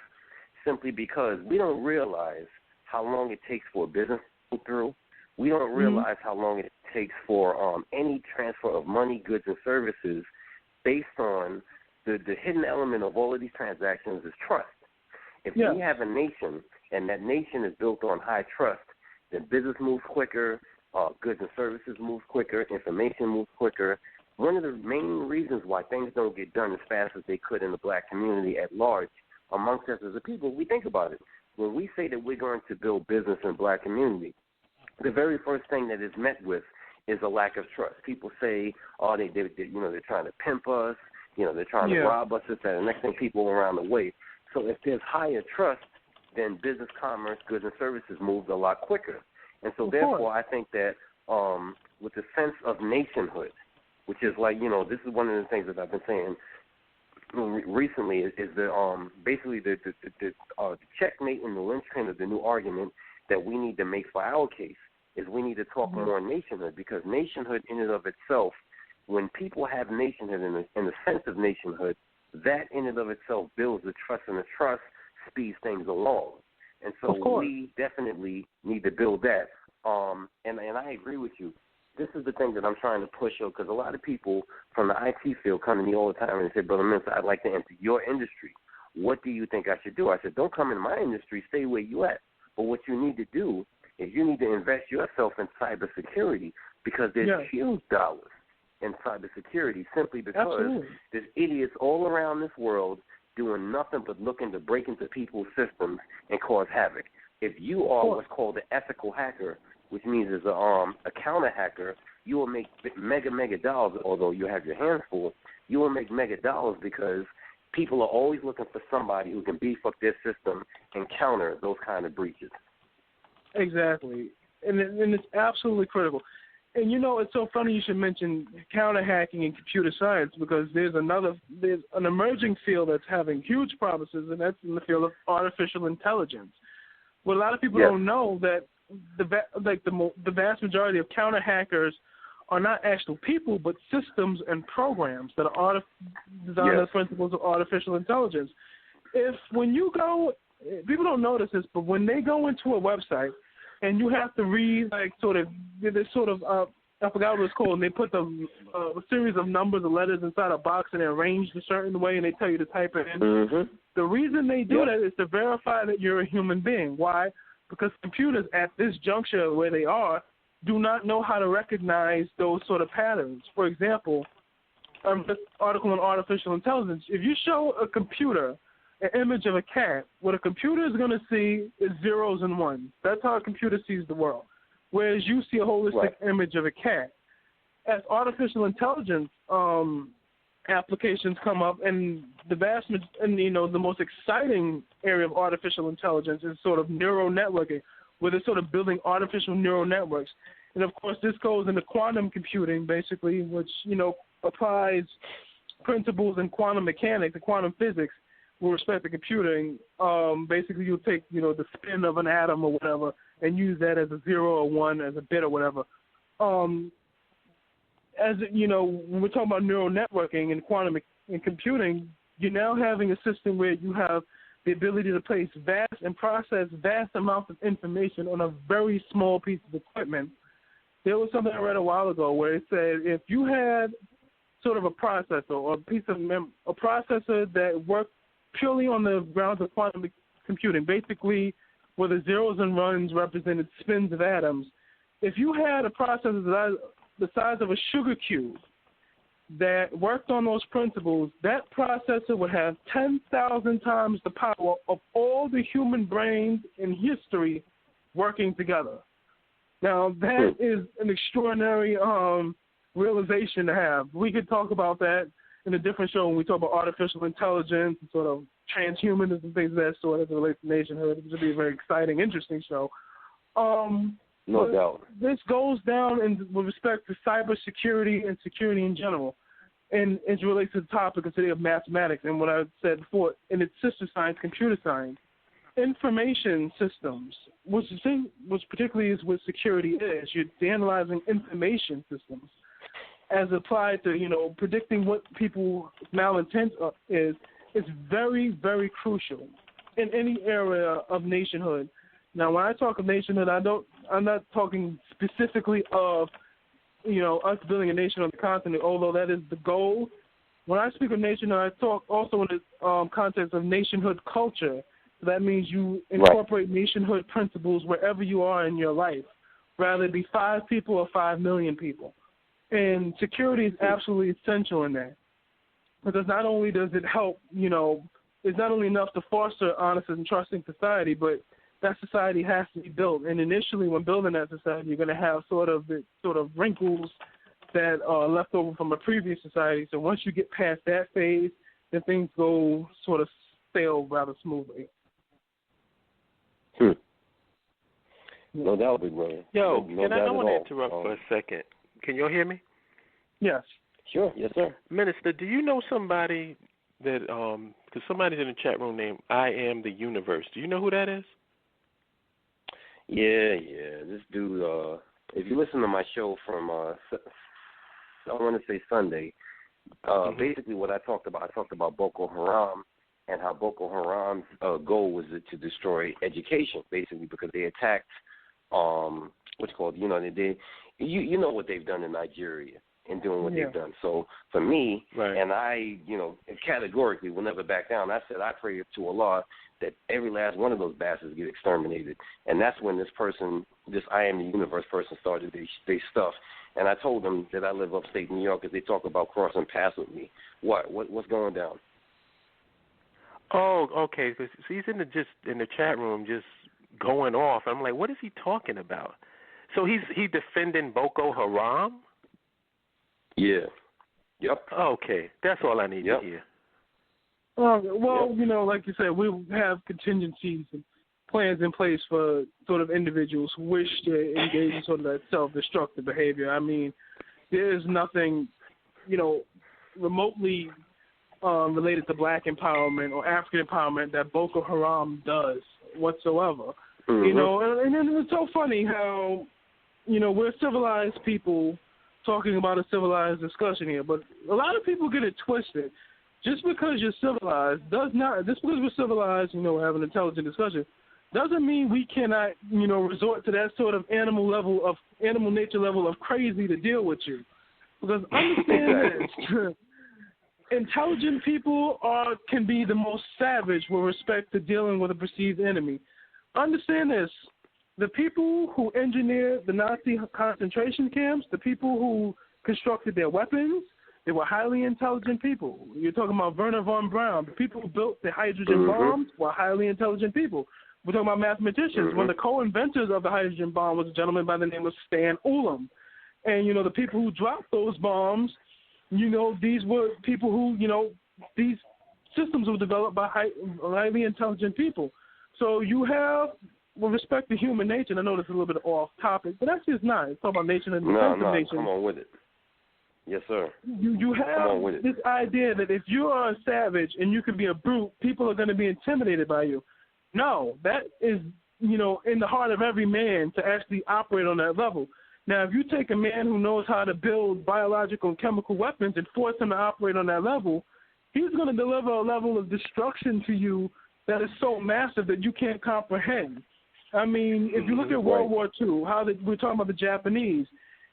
simply because we don't realize how long it takes for a business to go through. We don't realize how long it takes for any transfer of money, goods, and services based on the hidden element of all of these transactions is trust. If we have a nation and that nation is built on high trust, then business moves quicker, goods and services move quicker, information moves quicker. One of the main reasons why things don't get done as fast as they could in the black community at large amongst us as a people, we think about it. When we say that we're going to build business in the black community, the very first thing that is met with is a lack of trust. People say, oh, they're trying to pimp us, they're trying to rob us, and the next thing people around the way. So if there's higher trust, then business, commerce, goods, and services moves a lot quicker. And so therefore, I think that with the sense of nationhood, which is like, this is one of the things that I've been saying recently is the basically the checkmate and the linchpin of the new argument that we need to make for our case is we need to talk more nationhood, because nationhood in and of itself, when people have nationhood in the sense of nationhood, that in and of itself builds the trust, and the trust speeds things along. And so we definitely need to build that. And I agree with you. This is the thing that I'm trying to push out, because a lot of people from the IT field come to me all the time and say, Brother Mensa, I'd like to enter your industry. What do you think I should do? I said, don't come in my industry. Stay where you at. But what you need to do is you need to invest yourself in cybersecurity, because there's huge dollars in cybersecurity simply because there's idiots all around this world doing nothing but looking to break into people's systems and cause havoc. If you are what's called an ethical hacker, which means as a counter hacker, you will make mega dollars, although you have your hands full. You will make mega dollars because people are always looking for somebody who can beef up their system and counter those kind of breaches. Exactly. And it's absolutely critical. And, it's so funny you should mention counter hacking and computer science because there's an emerging field that's having huge promises, and that's in the field of artificial intelligence. What a lot of people don't know that the vast majority of counter hackers are not actual people, but systems and programs that are designed on the principles of artificial intelligence. When you go, people don't notice this, but when they go into a website and you have to read I forgot what it's called, and they put a series of numbers or letters inside a box and they're arranged a certain way and they tell you to type it in. Mm-hmm. The reason they do that is to verify that you're a human being. Why? Because computers at this juncture where they are do not know how to recognize those sort of patterns. For example, this article on artificial intelligence, if you show a computer an image of a cat, what a computer is going to see is zeros and ones. That's how a computer sees the world, whereas you see a holistic image of a cat. As artificial intelligence applications come up, and the most exciting area of artificial intelligence is sort of neural networking, where they're sort of building artificial neural networks. And, of course, this goes into quantum computing, basically, which, applies principles in quantum mechanics and quantum physics with respect to computing. Basically, you take, the spin of an atom or whatever and use that as a 0 or 1, as a bit or whatever. When we're talking about neural networking and quantum and computing, you're now having a system where you have the ability to place vast and process vast amounts of information on a very small piece of equipment. There was something I read a while ago where it said if you had sort of a processor or a piece of a processor that worked purely on the grounds of quantum computing, basically where the zeros and ones represented spins of atoms, if you had a processor the size of a sugar cube that worked on those principles, that processor would have 10,000 times the power of all the human brains in history working together. Now, that is an extraordinary realization to have. We could talk about that in a different show when we talk about artificial intelligence and sort of transhumanism and things of that sort as it relates to nationhood. It would be a very exciting, interesting show. No doubt. This goes down with respect to cybersecurity and security in general, and it relates to the topic of today of mathematics and what I said before in its sister science, computer science. Information systems, which particularly is what security is. You're analyzing information systems as applied to, predicting what people's malintent is very, very crucial in any area of nationhood. Now, when I talk of nationhood, I'm not talking specifically of, us building a nation on the continent, although that is the goal. When I speak of nationhood, I talk also in the context of nationhood culture. So that means you incorporate nationhood principles wherever you are in your life, whether it be 5 people or 5 million people. And security is absolutely essential in that. Because not only does it help, it's not only enough to foster honest and trusting society, but that society has to be built. And initially, when building that society, you're going to have sort of wrinkles that are left over from a previous society. So once you get past that phase, then things go sort of sail rather smoothly. No doubt, big brother. Yo, no and I don't want to all. interrupt for a second. Can you all hear me? Yes. Sure. Yes, sir. Minister, do you know somebody that, because somebody's in the chat room named I Am the Universe. Do you know who that is? Yeah. This dude, if you listen to my show from, I want to say Sunday, basically what I talked about Boko Haram and how Boko Haram's goal was to destroy education, basically, because they attacked, what's called, you know what they've done in Nigeria and doing what they've done. So for me, and I, categorically will never back down. I said I pray to Allah that every last one of those bastards get exterminated. And that's when this I Am the Universe person started their stuff. And I told them that I live upstate New York because they talk about crossing paths with me. What's going down? Oh, okay. 'Cause he's in the chat room just going off. I'm like, what is he talking about? So he defending Boko Haram? Yeah. Yep. Okay, that's all I need to hear. Well, you know, like you said, we have contingencies and plans in place for sort of individuals who wish to engage in sort of that self-destructive behavior. I mean, there is nothing, you know, remotely related to black empowerment or African empowerment that Boko Haram does whatsoever. Mm-hmm. You know, and it's so funny how, you know, we're civilized people talking about a civilized discussion here, but a lot of people get it twisted. Just because you're civilized just because we're civilized, you know, have an intelligent discussion, doesn't mean we cannot, you know, resort to that sort of animal nature level of crazy to deal with you. Because understand this, intelligent people can be the most savage with respect to dealing with a perceived enemy. Understand this, the people who engineered the Nazi concentration camps, the people who constructed their weapons, they were highly intelligent people. You're talking about Werner von Braun. The people who built the hydrogen bombs were highly intelligent people. We're talking about mathematicians. One of the co-inventors of the hydrogen bomb was a gentleman by the name of Stan Ulam. And, you know, the people who dropped those bombs, you know, these were people who, you know, these systems were developed by highly intelligent people. So you have, with respect to human nature, and I know this is a little bit off topic, but that's just not. It's talking about nation and defense of nation. Come on with it. Yes, sir. You have this idea that if you are a savage and you can be a brute, people are going to be intimidated by you. No, that is, you know, in the heart of every man to actually operate on that level. Now, if you take a man who knows how to build biological and chemical weapons and force him to operate on that level, he's going to deliver a level of destruction to you that is so massive that you can't comprehend. I mean, if you look at World War II, we're talking about the Japanese.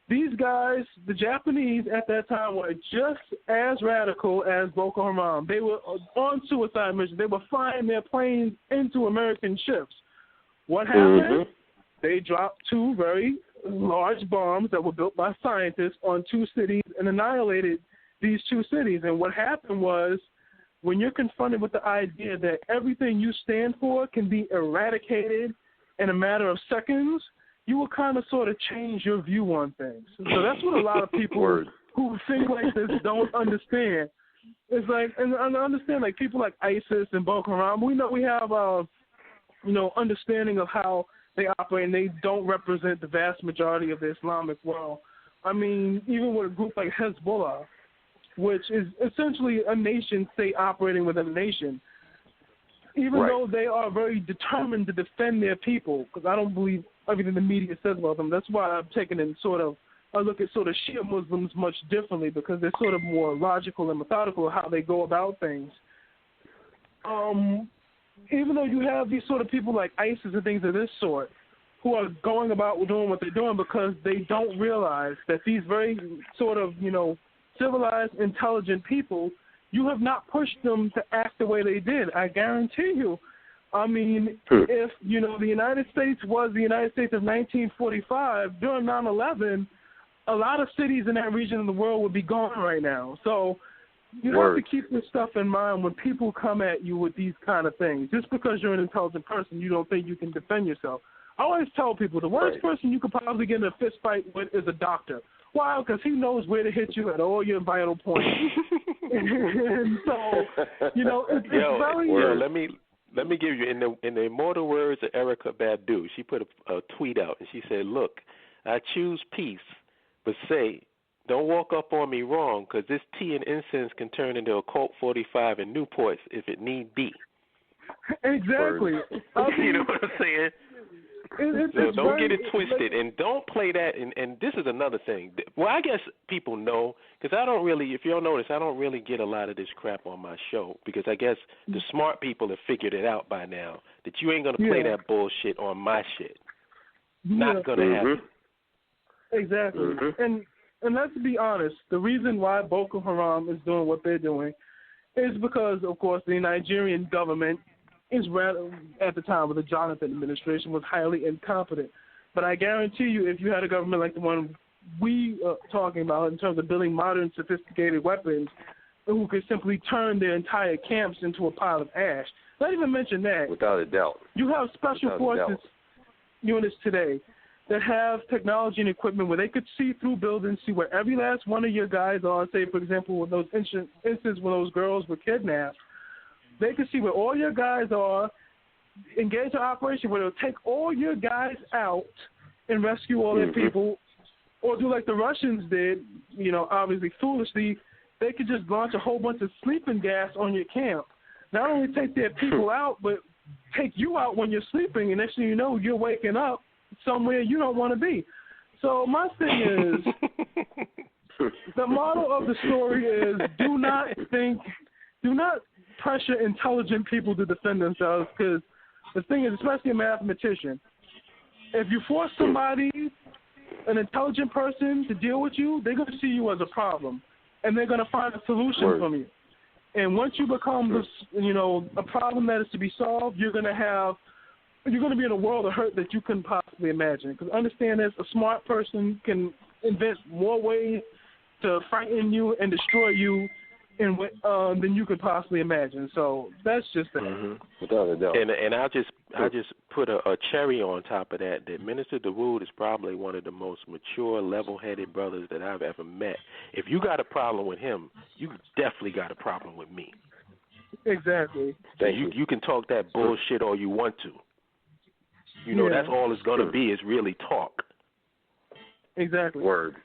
These guys, the Japanese at that time, were just as radical as Boko Haram. They were on suicide missions. They were flying their planes into American ships. What happened? They dropped two very large bombs that were built by scientists on two cities and annihilated these two cities. And what happened was, when you're confronted with the idea that everything you stand for can be eradicated in a matter of seconds, you will kind of sort of change your view on things. So that's what a lot of people who think like this don't understand. It's like, and I understand, like, people like ISIS and Boko Haram, we know we have, you know, understanding of how they operate, and they don't represent the vast majority of the Islamic world. I mean, even with a group like Hezbollah, which is essentially a nation state operating within a nation, even though they are very determined to defend their people, because I don't believe everything the media says about them. That's why I've taken in I look at sort of Shia Muslims much differently, because they're sort of more logical and methodical of how they go about things. Even though you have these sort of people like ISIS and things of this sort who are going about doing what they're doing because they don't realize that these very sort of, you know, civilized, intelligent people, you have not pushed them to act the way they did. I guarantee you. I mean, if, you know, the United States was the United States of 1945, during 9/11, a lot of cities in that region of the world would be gone right now. So you have to keep this stuff in mind when people come at you with these kind of things. Just because you're an intelligent person, you don't think you can defend yourself. I always tell people the worst person you could probably get in a fist fight with is a doctor. Why? Because he knows where to hit you at all your vital points. And so, you know, it's very... Let me give you, in the immortal words of Erykah Badu, she put a tweet out, and she said, "Look, I choose peace, but say, don't walk up on me wrong, because this tea and incense can turn into a Colt 45 and Newports if it need be." Exactly. You know what I'm saying? So don't get it twisted, and don't play that. And this is another thing. Well, I guess people know, because I don't really, if you'll notice, I don't really get a lot of this crap on my show, because I guess the smart people have figured it out by now that you ain't going to play that bullshit on my shit. Not going to happen. Exactly. And let's be honest, the reason why Boko Haram is doing what they're doing is because, of course, the Nigerian government is rather, at the time of the Jonathan administration, was highly incompetent. But I guarantee you, if you had a government like the one we are talking about in terms of building modern, sophisticated weapons, who could simply turn their entire camps into a pile of ash. Not even mention that. Without a doubt. You have special forces units today that have technology and equipment where they could see through buildings, see where every last one of your guys are. Say, for example, with those instances when those girls were kidnapped, they could see where all your guys are, engage an operation where they'll take all your guys out and rescue all their people, or do like the Russians did, obviously foolishly. They could just launch a whole bunch of sleeping gas on your camp. Not only take their people out, but take you out when you're sleeping, and next thing you know, you're waking up somewhere you don't want to be. So my thing is, the model of the story is do not pressure intelligent people to defend themselves, because the thing is, especially a mathematician, if you force somebody, an intelligent person, to deal with you, they're going to see you as a problem, and they're going to find a solution from you. And once you become a problem that is to be solved, you're going to be in a world of hurt that you couldn't possibly imagine. Because understand this, a smart person can invent more ways to frighten you and destroy you than you could possibly imagine. So that's just that. Without a doubt. And I'll just put a cherry on top of that Minister Dawood is probably one of the most mature, level-headed brothers that I've ever met. If you got a problem with him, you definitely got a problem with me. Exactly. You can talk that bullshit all you want to. That's all it's going to be is really talk. Exactly. Word.